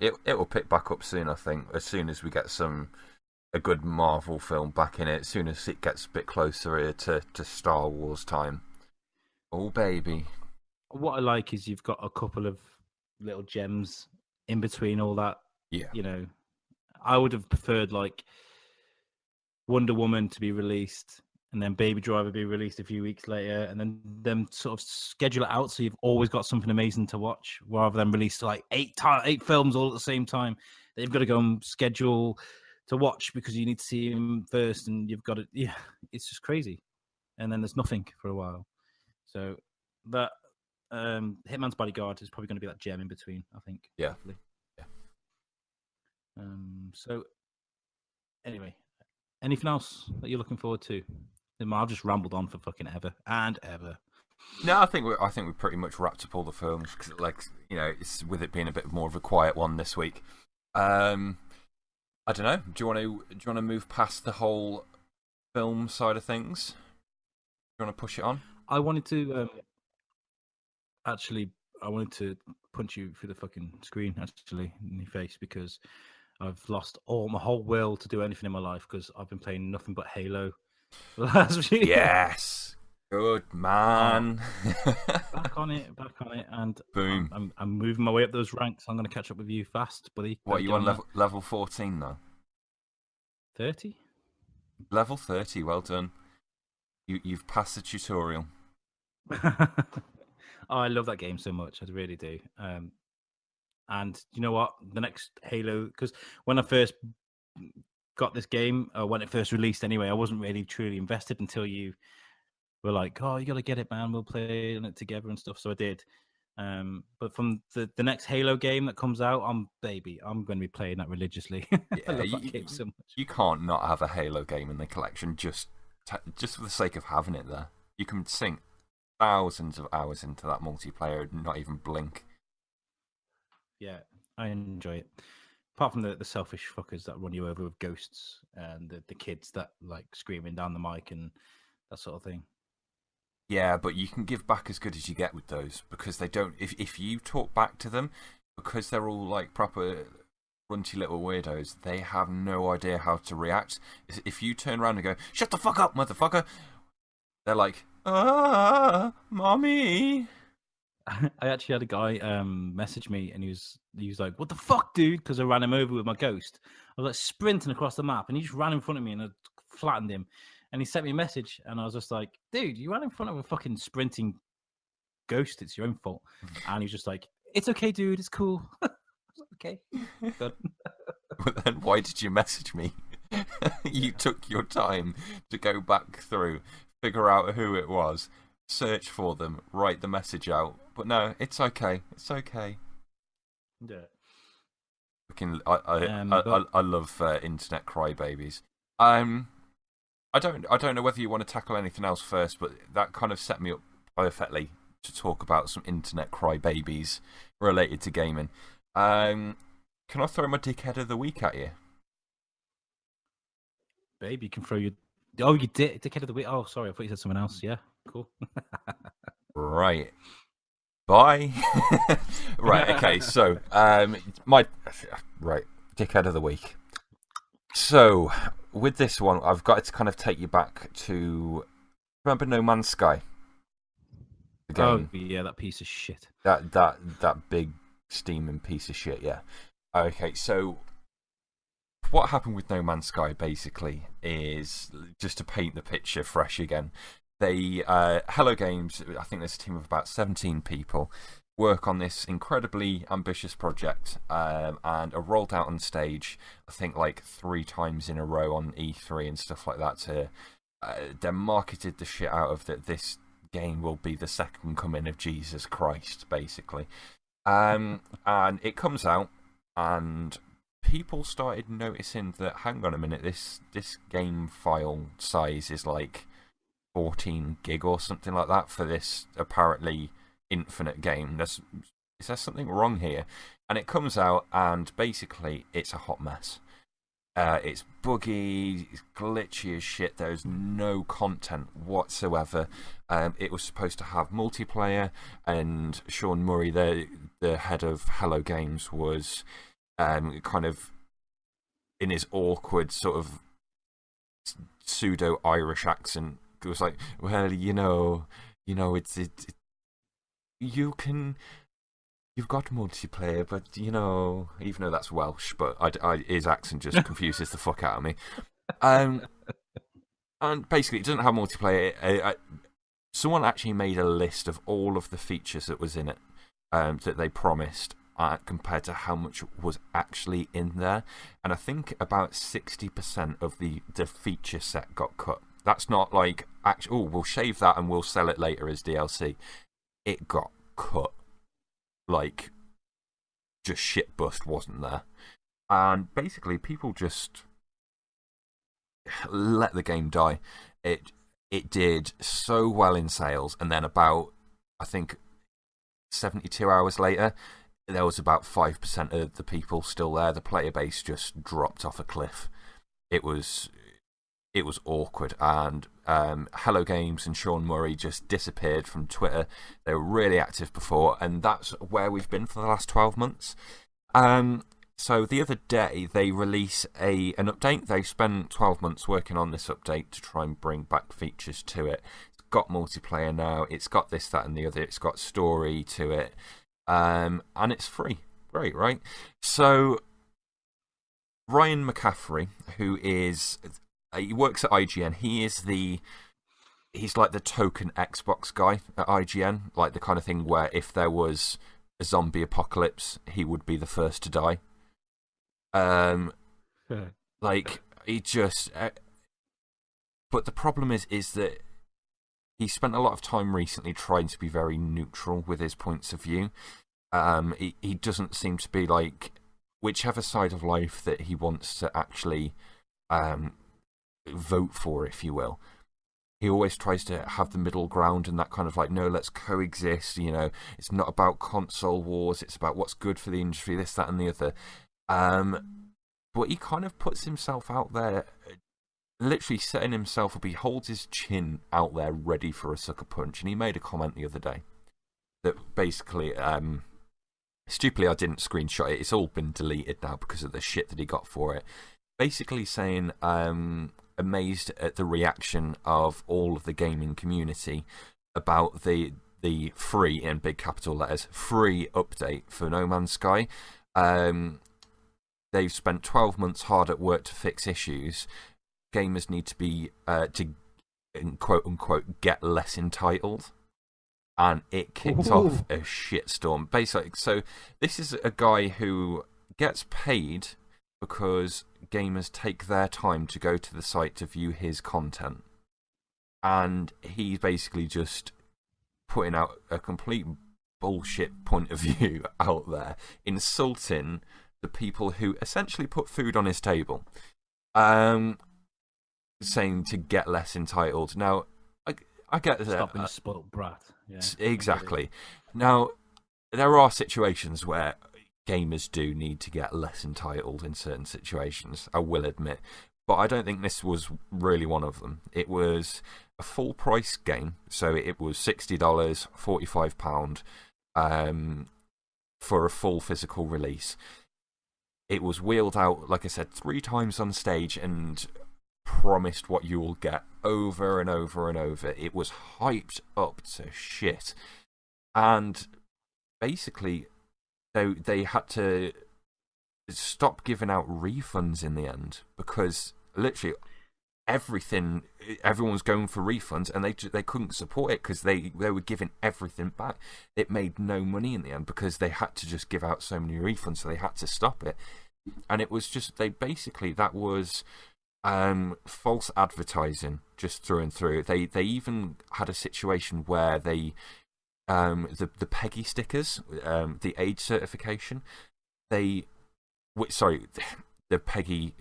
it will pick back up soon, I think, as soon as we get a good Marvel film back in it, as soon as it gets a bit closer here to Star Wars time. Oh, baby. What I like is you've got a couple of little gems in between all that. Yeah. I would have preferred like Wonder Woman to be released and then Baby Driver be released a few weeks later, and then them sort of schedule it out so you've always got something amazing to watch, rather than release like eight films all at the same time that you've got to go and schedule to watch because you need to see them first, and you've got to. Yeah, it's just crazy. And then there's nothing for a while. So that Hitman's Bodyguard is probably going to be that gem in between, I think. Yeah. Hopefully. Yeah. So anyway, anything else that you're looking forward to? I've just rambled on for fucking ever and ever. No, I think we pretty much wrapped up all the films because, it's with it being a bit more of a quiet one this week. I don't know. Do you want to move past the whole film side of things? Do you want to push it on? I wanted to punch you through the fucking screen in your face, because I've lost my whole will to do anything in my life because I've been playing nothing but Halo the last few years. Yes, good man. back on it, and boom. I'm moving my way up those ranks. I'm going to catch up with you fast, buddy. What, are you on level 14 now? 30. Level 30. Well done. You've passed the tutorial. I love that game so much. I really do. And you know what? The next Halo, because when I first got this game, when it first released anyway, I wasn't really truly invested until you were like, "Oh, you got to get it, man. We'll play it together and stuff." So I did. But from the next Halo game that comes out, I'm going to be playing that religiously. I love that game so much. You can't not have a Halo game in the collection just for the sake of having it there. You can sink thousands of hours into that multiplayer and not even blink. Yeah, I enjoy it. Apart from the selfish fuckers that run you over with ghosts and the kids that like screaming down the mic and that sort of thing. Yeah, but you can give back as good as you get with those, because they don't. If you talk back to them, because they're all like proper runty little weirdos, they have no idea how to react. If you turn around and go, "Shut the fuck up, motherfucker," they're like, mommy. I actually had a guy message me, and he was like, "What the fuck, dude?" Because I ran him over with my ghost. I was like sprinting across the map, and he just ran in front of me, and I flattened him. And he sent me a message, and I was just like, "Dude, you ran in front of a fucking sprinting ghost. It's your own fault." And he's just like, "It's okay, dude. It's cool." Okay, good. But then why did you message me? You took your time to go back through, figure out who it was, search for them, write the message out. But no, it's okay. It's okay. Yeah. I love internet crybabies. I don't know whether you want to tackle anything else first, but that kind of set me up perfectly to talk about some internet crybabies related to gaming. Can I throw my dickhead of the week at you? Babe, you can throw your... Oh, you did. Dickhead of the week. Oh, sorry. I thought you said someone else. Yeah, cool. Right. Bye. Right, okay, so, dickhead of the week. So, with this one, I've got to kind of take you back to... Remember No Man's Sky? The game? Oh, yeah, that piece of shit. That big steaming piece of shit, yeah. Okay, so what happened with No Man's Sky basically is, just to paint the picture fresh again, they Hello Games, I think there's a team of about 17 people, work on this incredibly ambitious project, and are rolled out on stage, I think like 3 times in a row on E3 and stuff like that. To they marketed the shit out of that this game will be the second coming of Jesus Christ, basically. And it comes out, and people started noticing that, hang on a minute, this game file size is like 14 gig or something like that for this apparently infinite game. Is there something wrong here? And it comes out, and basically it's a hot mess. It's buggy, it's glitchy as shit. There's no content whatsoever. It was supposed to have multiplayer, and Sean Murray, the head of Hello Games, was kind of in his awkward sort of pseudo-Irish accent. It was like, well, you know, you've got multiplayer, but, you know, even though that's Welsh, but his accent just confuses the fuck out of me. And basically, it doesn't have multiplayer. Someone actually made a list of all of the features that was in it, that they promised, compared to how much was actually in there. And I think about 60% of the feature set got cut. That's not like, we'll shave that and we'll sell it later as DLC. It got cut. Like, just shit bust wasn't there. And basically, people just let the game die. It did so well in sales, and then about, I think, 72 hours later, there was about 5% of the people still there. The player base just dropped off a cliff. It was awkward, and Hello Games and Sean Murray just disappeared from Twitter. They were really active before, and that's where we've been for the last 12 months. So the other day, they release an update. They spent 12 months working on this update to try and bring back features to it. It's got multiplayer now. It's got this, that, and the other. It's got story to it, and it's free. Great, right? So Ryan McCaffrey, who is... he works at IGN. He's like the token Xbox guy at IGN, like the kind of thing where if there was a zombie apocalypse, he would be the first to die. Like he just. But the problem is that he spent a lot of time recently trying to be very neutral with his points of view. He doesn't seem to be like whichever side of life that he wants to actually vote for, if you will. He always tries to have the middle ground and that kind of like, no, let's coexist, you know, it's not about console wars, it's about what's good for the industry, this, that, and the other. But he kind of puts himself out there, literally setting himself up. He holds his chin out there ready for a sucker punch. And he made a comment the other day that basically, stupidly, I didn't screenshot it. It's all been deleted now because of the shit that he got for it. Basically saying, amazed at the reaction of all of the gaming community about the free, in big capital letters, free update for No Man's Sky. They've spent 12 months hard at work to fix issues. Gamers need to be, to quote unquote, get less entitled. And it kicked off a shitstorm. Basically, so this is a guy who gets paid because gamers take their time to go to the site to view his content. And he's basically just putting out a complete bullshit point of view out there, insulting the people who essentially put food on his table, saying to get less entitled. Now, I get that. Stop being a spoiled brat. Yeah, exactly. Now, there are situations where gamers do need to get less entitled in certain situations, I will admit. But I don't think this was really one of them. It was a full price game, so it was $60, £45 for a full physical release. It was wheeled out, like I said, 3 times on stage and promised what you will get over and over and over. It was hyped up to shit. And basically, they had to stop giving out refunds in the end because literally everyone was going for refunds, and they couldn't support it because they were giving everything back. It made no money in the end because they had to just give out so many refunds, so they had to stop it. And it was just that was false advertising just through and through. They even had a situation where the PEGI stickers, the age certification, the PEGI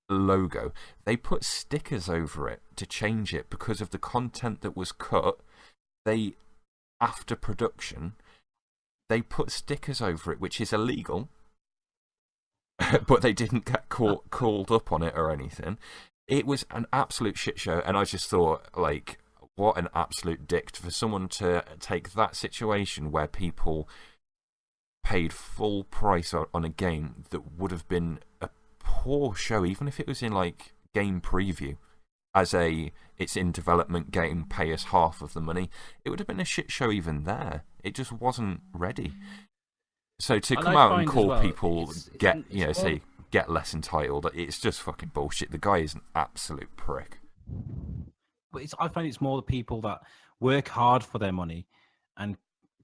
logo, they put stickers over it to change it because of the content that was cut. After production, they put stickers over it, which is illegal, but they didn't get called up on it or anything. It was an absolute shit show, and I just thought, like, what an absolute dick for someone to take that situation where people paid full price on a game that would have been a poor show, even if it was in like game preview, as it's in development game, pay us half of the money. It would have been a shit show even there. It just wasn't ready. So to come out and call people get less entitled, it's just fucking bullshit. The guy is an absolute prick. But I find it's more the people that work hard for their money, and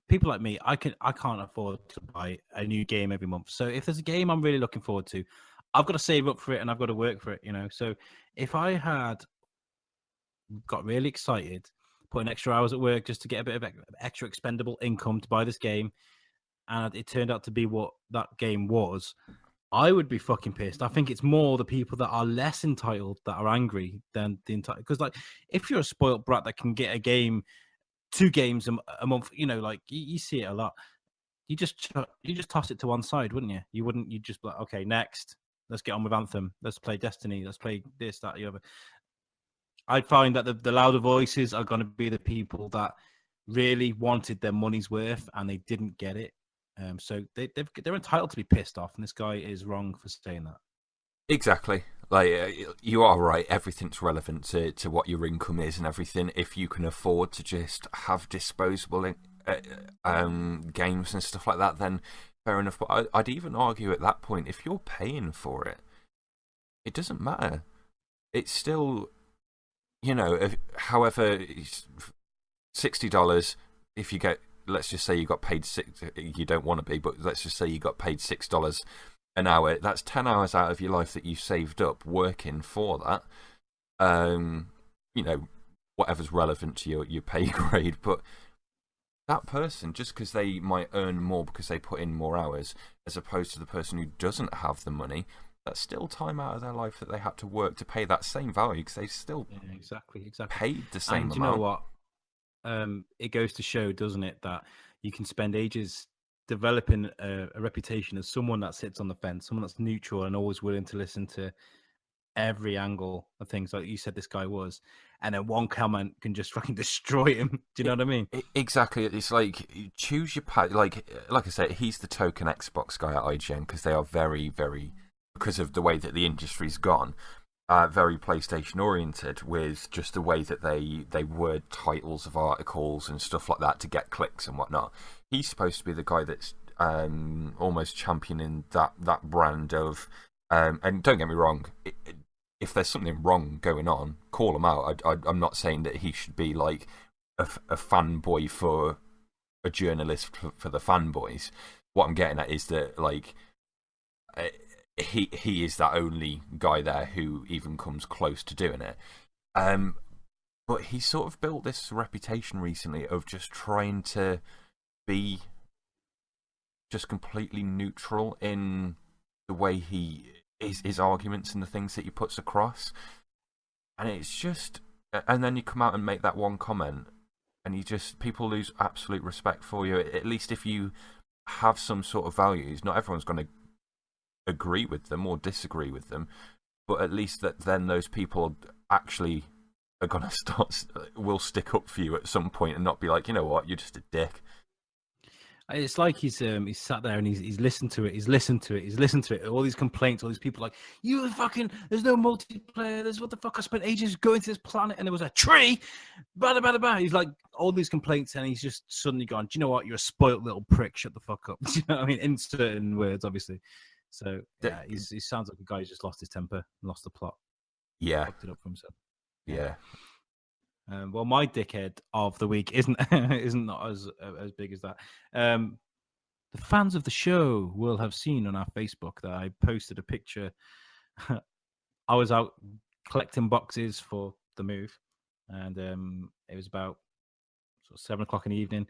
people like me, I can't afford to buy a new game every month. So if there's a game I'm really looking forward to, I've got to save up for it and I've got to work for it, you know. So if I had got really excited, put in extra hours at work just to get a bit of extra expendable income to buy this game, and it turned out to be what that game was, I would be fucking pissed. I think it's more the people that are less entitled that are angry than the entitled. Because, like, if you're a spoiled brat that can get a game, 2 games a month, you know, like you see it a lot. You just toss it to one side, wouldn't you? You wouldn't. You just be like, okay, next, let's get on with Anthem. Let's play Destiny. Let's play this, that, the other. I find that the louder voices are going to be the people that really wanted their money's worth and they didn't get it. So they're entitled to be pissed off, and this guy is wrong for saying that. Exactly. Like, you are right. Everything's relevant to what your income is and everything. If you can afford to just have disposable games and stuff like that, then fair enough. But I'd even argue at that point, if you're paying for it, it doesn't matter. It's still, you know, however, $60 if you get. Let's just say you got paid you don't want to be, but let's just say you got paid $6 an hour. That's 10 hours out of your life that you saved up working for that. You know, whatever's relevant to your pay grade. But that person, just because they might earn more because they put in more hours, as opposed to the person who doesn't have the money, that's still time out of their life that they had to work to pay that same value because they still exactly paid the same amount. You know what? It goes to show, doesn't it, that you can spend ages developing a reputation as someone that sits on the fence, someone that's neutral and always willing to listen to every angle of things, like you said this guy was, and then one comment can just fucking destroy him. Do you know what I mean? Exactly. It's like, choose your path. Like I said, he's the token Xbox guy at IGN because they are very, very, because of the way that the industry's gone, very PlayStation oriented with just the way that they word titles of articles and stuff like that to get clicks and whatnot. He's supposed to be the guy that's almost championing that brand of. And don't get me wrong, if there's something wrong going on, call him out. I'm not saying that he should be like a fanboy for a journalist for the fanboys. What I'm getting at is that like he is that only guy there who even comes close to doing it. But he sort of built this reputation recently of just trying to be just completely neutral in the way his arguments and the things that he puts across. And it's just, and then you come out and make that one comment, and people lose absolute respect for you. At least if you have some sort of values, not everyone's going to agree with them or disagree with them, but at least that then those people actually are going to will stick up for you at some point and not be like, you know what, you're just a dick. It's like he's sat there and he's listened to it. All these complaints, all these people like, you fucking, there's no multiplayer. There's what the fuck? I spent ages going to this planet and there was a tree. Bada, bada, bada. He's like, all these complaints, and he's just suddenly gone, do you know what? You're a spoiled little prick. Shut the fuck up. Do you know what I mean? In certain words, obviously. So, yeah, he sounds like a guy who's just lost his temper, lost the plot. Yeah. Fucked it up for himself. Yeah. Well, my dickhead of the week isn't not as big as that. The fans of the show will have seen on our Facebook that I posted a picture. I was out collecting boxes for the move, and it was about sort of 7:00 in the evening,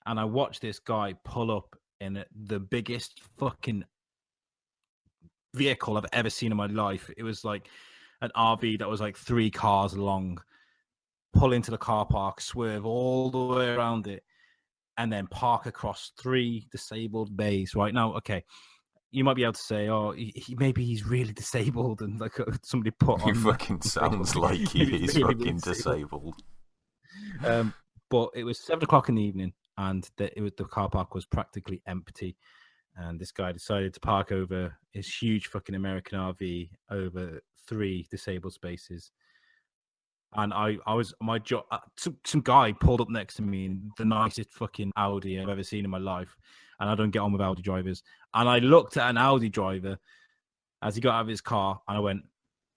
and I watched this guy pull up in the biggest fucking vehicle I've ever seen in my life. It was like an RV that was like 3 cars long. Pull into the car park, swerve all the way around it, and then park across 3 disabled bays. Right now, okay, you might be able to say, "Oh, maybe he's really disabled," and like somebody put on. He fucking sounds like he is really fucking disabled. But it was 7:00 in the evening, and the car park was practically empty. And this guy decided to park over his huge fucking American RV over 3 disabled spaces. And some guy pulled up next to me in the nicest fucking Audi I've ever seen in my life. And I don't get on with Audi drivers. And I looked at an Audi driver as he got out of his car, and I went,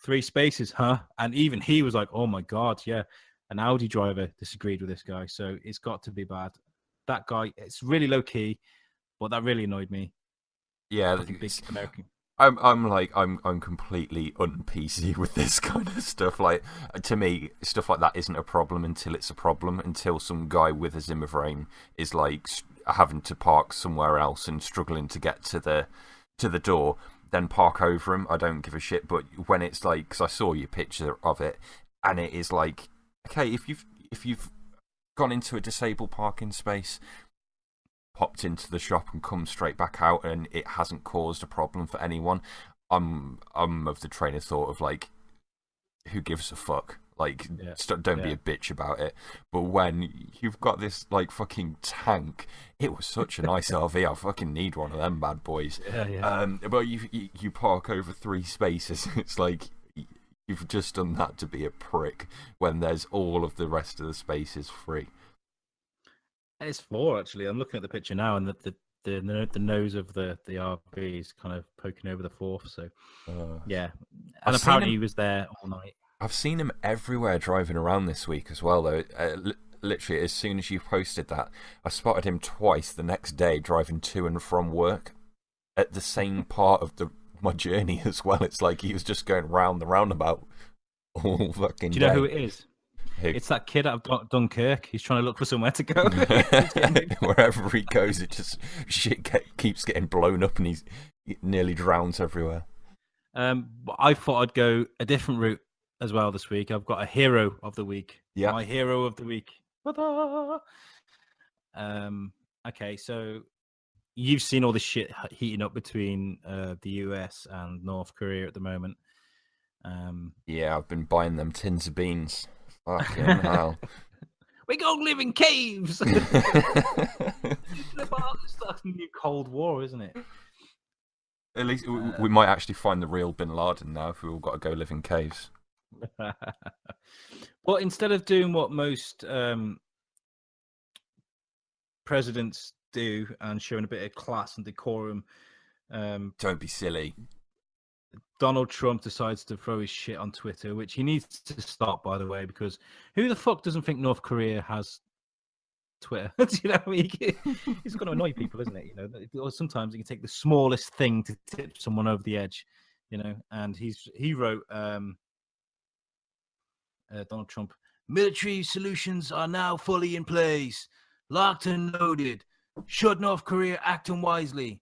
3 spaces, huh? And even he was like, oh my God, yeah. An Audi driver disagreed with this guy. So it's got to be bad. That guy, it's really low key, but that really annoyed me. Yeah. Big American. I'm completely un-PC with this kind of stuff. Like, to me, stuff like that isn't a problem until it's a problem. Until some guy with a Zimmer frame is like having to park somewhere else and struggling to get to the door, then park over him. I don't give a shit. But when it's like, because I saw your picture of it, and it is like, okay, if you've gone into a disabled parking space, popped into the shop and come straight back out, and it hasn't caused a problem for anyone, I'm of the train of thought of like, who gives a fuck? Like, don't be a bitch about it. But when you've got this like fucking tank, it was such a nice RV. I fucking need one of them bad boys. But you park over 3 spaces. It's like you've just done that to be a prick when there's all of the rest of the spaces free. It's 4 actually. I'm looking at the picture now, and the nose of the RV is kind of poking over the 4th. So yeah, and apparently he was there all night. I've seen him everywhere driving around this week as well, though. Literally, as soon as you posted that, I spotted him twice the next day driving to and from work at the same part of my journey as well. It's like he was just going round the roundabout all fucking day. Do you know who it is? It's that kid out of Dunkirk. He's trying to look for somewhere to go. Wherever he goes, it just keeps getting blown up, and he nearly drowns everywhere. I thought I'd go a different route as well this week. I've got a hero of the week. Yeah, my hero of the week. Okay, so you've seen all this shit heating up between the US and North Korea at the moment. Yeah, I've been buying them tins of beans. Fucking hell. We go live in caves. It's a new Cold War, isn't it? At least we might actually find the real Bin Laden now if we all got to go live in caves. Well, instead of doing what most presidents do and showing a bit of class and decorum, don't be silly. Donald Trump decides to throw his shit on Twitter, which he needs to stop, by the way, because who the fuck doesn't think North Korea has Twitter? You know, he's going to annoy people, isn't it? You know, or sometimes it can take the smallest thing to tip someone over the edge. You know, and he wrote Donald Trump, military solutions are now fully in place, locked and loaded. Should North Korea act unwisely?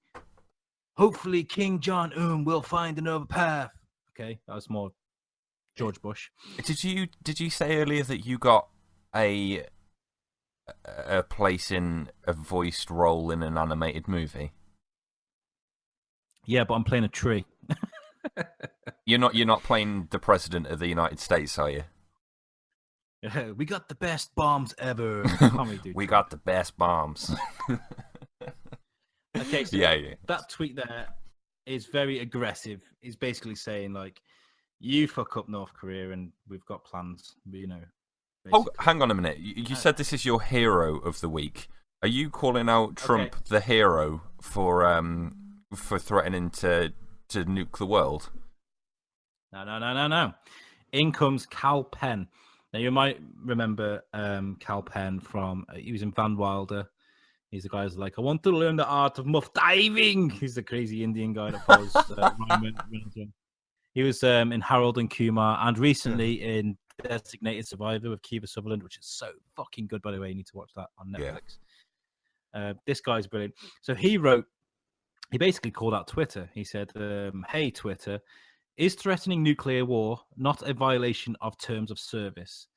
Hopefully, King Jong-un will find another path. Okay, that was more George Bush. Did you say earlier that you got a place in a voiced role in an animated movie? Yeah, but I'm playing a tree. You're not playing the president of the United States, are you? We got the best bombs ever. We got the best bombs. Okay, so yeah. That tweet there is very aggressive. He's basically saying, like, you fuck up North Korea and we've got plans, you know. Basically. Oh, hang on a minute. You said this is your hero of the week. Are you calling out Trump the hero for threatening to nuke the world? No. In comes Cal Penn. Now, you might remember Cal Penn from, he was in Van Wilder. He's the guy who's like, I want to learn the art of muff diving. He's the crazy Indian guy that follows Ryan Reynolds. He was in Harold and Kumar and recently in Designated Survivor with Kiefer Sutherland, which is so fucking good, by the way. You need to watch that on Netflix. Yeah. This guy's brilliant. So he basically called out Twitter. He said, hey, Twitter, is threatening nuclear war not a violation of terms of service?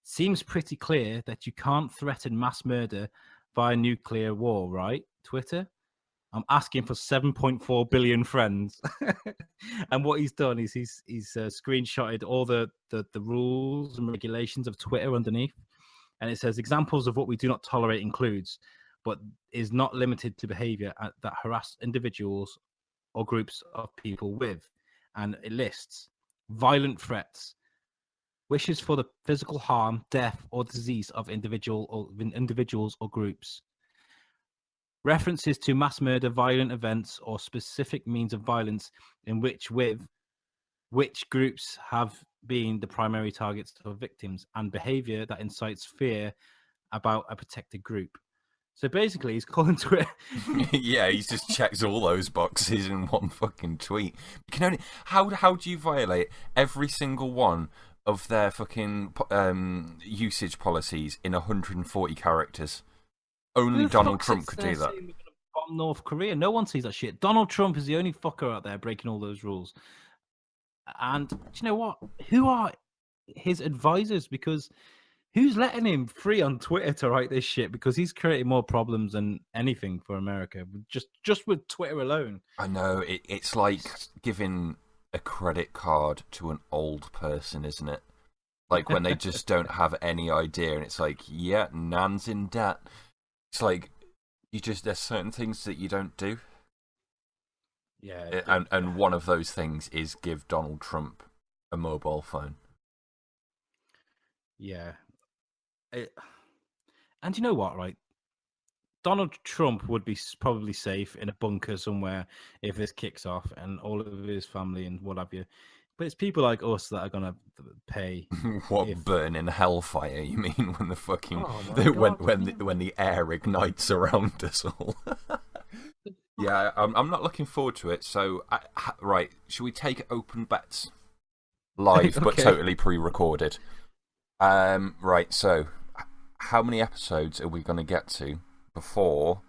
Seems pretty clear that you can't threaten mass murder via nuclear war, right, Twitter? I'm asking for 7.4 billion friends. And what he's done is he's screenshotted all the rules and regulations of Twitter underneath. And it says, examples of what we do not tolerate includes, but is not limited to behavior that harass individuals or groups of people with. And it lists violent threats, wishes for the physical harm, death, or disease of individuals or groups. References to mass murder, violent events, or specific means of violence in which groups have been the primary targets of victims, and behavior that incites fear about a protected group. So basically, he's calling Twitter. Yeah, he just checks all those boxes in one fucking tweet. You can only how do you violate every single one of their fucking usage policies in 140 characters? Only Donald Trump could do that. We're gonna bomb North Korea. No one sees that shit. Donald Trump is the only fucker out there breaking all those rules. And do you know what? Who are his advisors? Because who's letting him free on Twitter to write this shit? Because he's creating more problems than anything for America, just with Twitter alone. I know. It's like giving a credit card to an old person, isn't it? Like when they just don't have any idea, and it's like, yeah, Nan's in debt. It's like there's certain things that you don't do. Yeah. And one of those things is give Donald Trump a mobile phone. Yeah. And you know what, right? Donald Trump would be probably safe in a bunker somewhere if this kicks off, and all of his family and what have you. But it's people like us that are gonna pay. What, burn in hellfire? You mean when the fucking when the air ignites around us all? Yeah, I'm not looking forward to it. So, right, should we take open bets live, but totally pre-recorded? Right. So, how many episodes are we going to get to before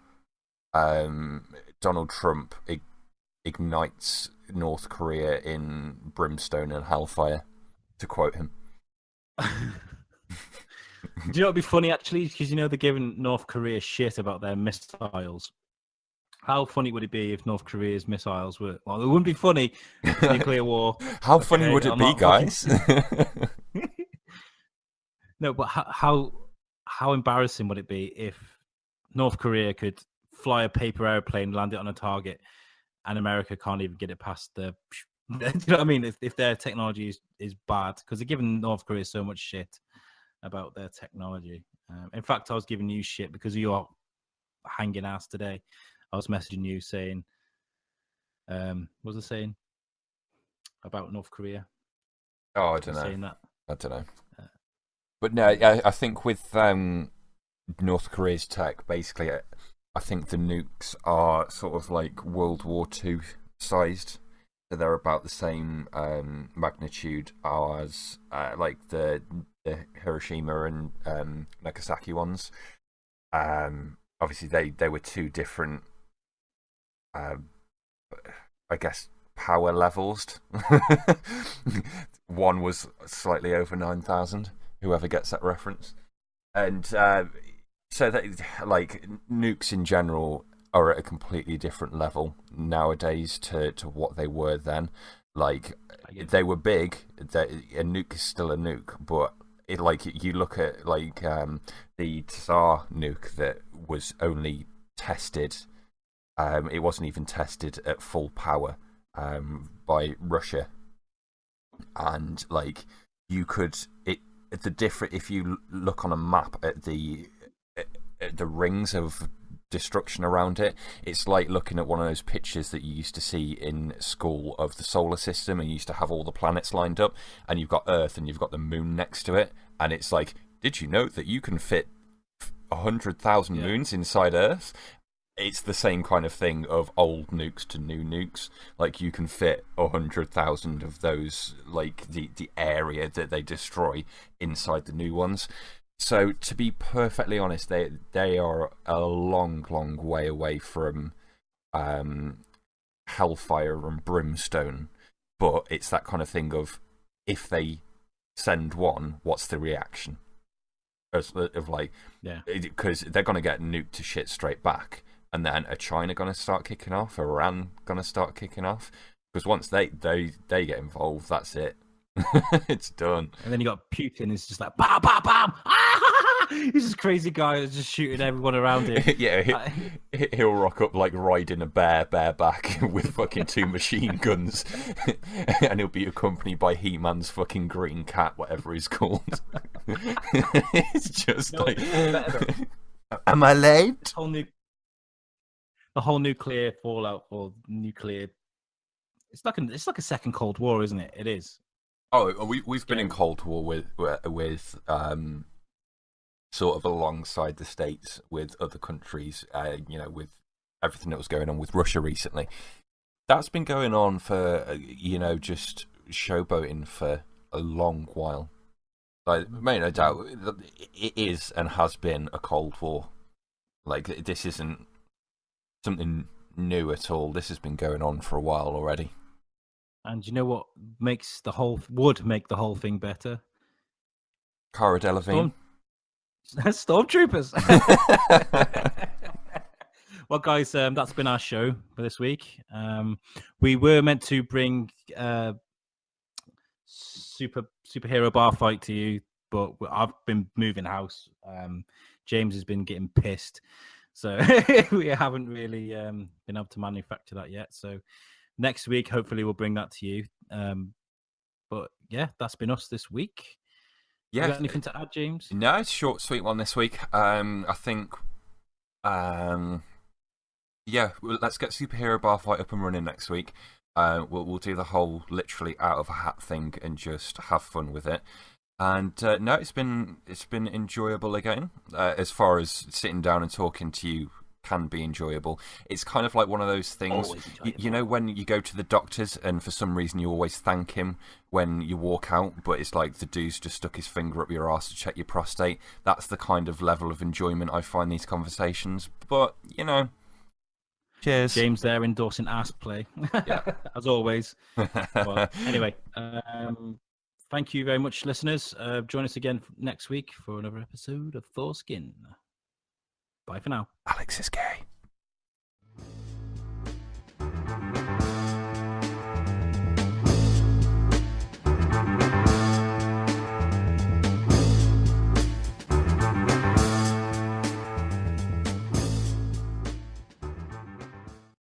Donald Trump ignites North Korea in brimstone and hellfire, to quote him? Do you know what'd be funny, actually? Because, you know, they're giving North Korea shit about their missiles. How funny would it be if North Korea's missiles were... Well, it wouldn't be funny. Nuclear war. How funny would it be, guys? No, but how embarrassing would it be if North Korea could fly a paper airplane, land it on a target, and America can't even get it past the. Do you know what I mean? If their technology is bad, because they're giving North Korea so much shit about their technology. In fact, I was giving you shit because of your hanging ass today. I was messaging you saying, what was I saying about North Korea? Oh, I don't know. Saying that. I don't know. But no, I think with North Korea's tech, basically, I think the nukes are sort of like World War II sized. So they're about the same magnitude as like the Hiroshima and Nagasaki ones. Obviously, they were two different, I guess, power levels. One was slightly over 9,000. Whoever gets that reference, and so that like nukes in general are at a completely different level nowadays to what they were then. Like they were big. A nuke is still a nuke, but you look at like the Tsar nuke that was only tested. It wasn't even tested at full power by Russia, and like you could if you look on a map at the rings of destruction around it, it's like looking at one of those pictures that you used to see in school of the solar system, and you used to have all the planets lined up, and you've got Earth and you've got the moon next to it, and it's like, did you know that you can fit 100,000 moons inside Earth? It's the same kind of thing of old nukes to new nukes. Like you can fit 100,000 of those, like the area that they destroy inside the new ones. So to be perfectly honest, they are a long, long way away from hellfire and brimstone. But it's that kind of thing of if they send one, what's the reaction? Because they're going to get nuked to shit straight back. And then are China going to start kicking off? Are Iran going to start kicking off? Because once they get involved, that's it. It's done. And then you got Putin. It's just like bam, bam, bam. Ah! He's this crazy guy who's just shooting everyone around him. Yeah, he'll rock up like riding a bareback with fucking 2 machine guns, and he'll be accompanied by He-Man's fucking green cat, whatever he's called. It's just like, am I late? The whole nuclear fallout or nuclear. It's like a second Cold War, isn't it? It is. Oh, we've been in Cold War with sort of alongside the States with other countries. With everything that was going on with Russia recently. That's been going on for just showboating for a long while. Like, mate, no doubt, it is and has been a Cold War. Like, this isn't something new at all. This has been going on for a while already. And you know what would make the whole thing better? Cara Delevingne. Stormtroopers. Well, guys, that's been our show for this week. We were meant to bring superhero bar fight to you, but I've been moving house. James has been getting pissed. So we haven't really been able to manufacture that yet. So next week, hopefully, we'll bring that to you. But yeah, that's been us this week. Yeah. You got anything to add, James? No, it's a short, sweet one this week. I think, let's get Superhero Bar Fight up and running next week. We'll do the whole literally out of a hat thing and just have fun with it. And no, it's been enjoyable again. As far as sitting down and talking to you can be enjoyable. It's kind of like one of those things, you know, when you go to the doctors and for some reason you always thank him when you walk out, but it's like the dude's just stuck his finger up your arse to check your prostate. That's the kind of level of enjoyment I find these conversations. But, you know, cheers. James there endorsing ass play, as always. Well, anyway, thank you very much, listeners. Join us again next week for another episode of Thors-Kin. Bye for now. Alex is gay.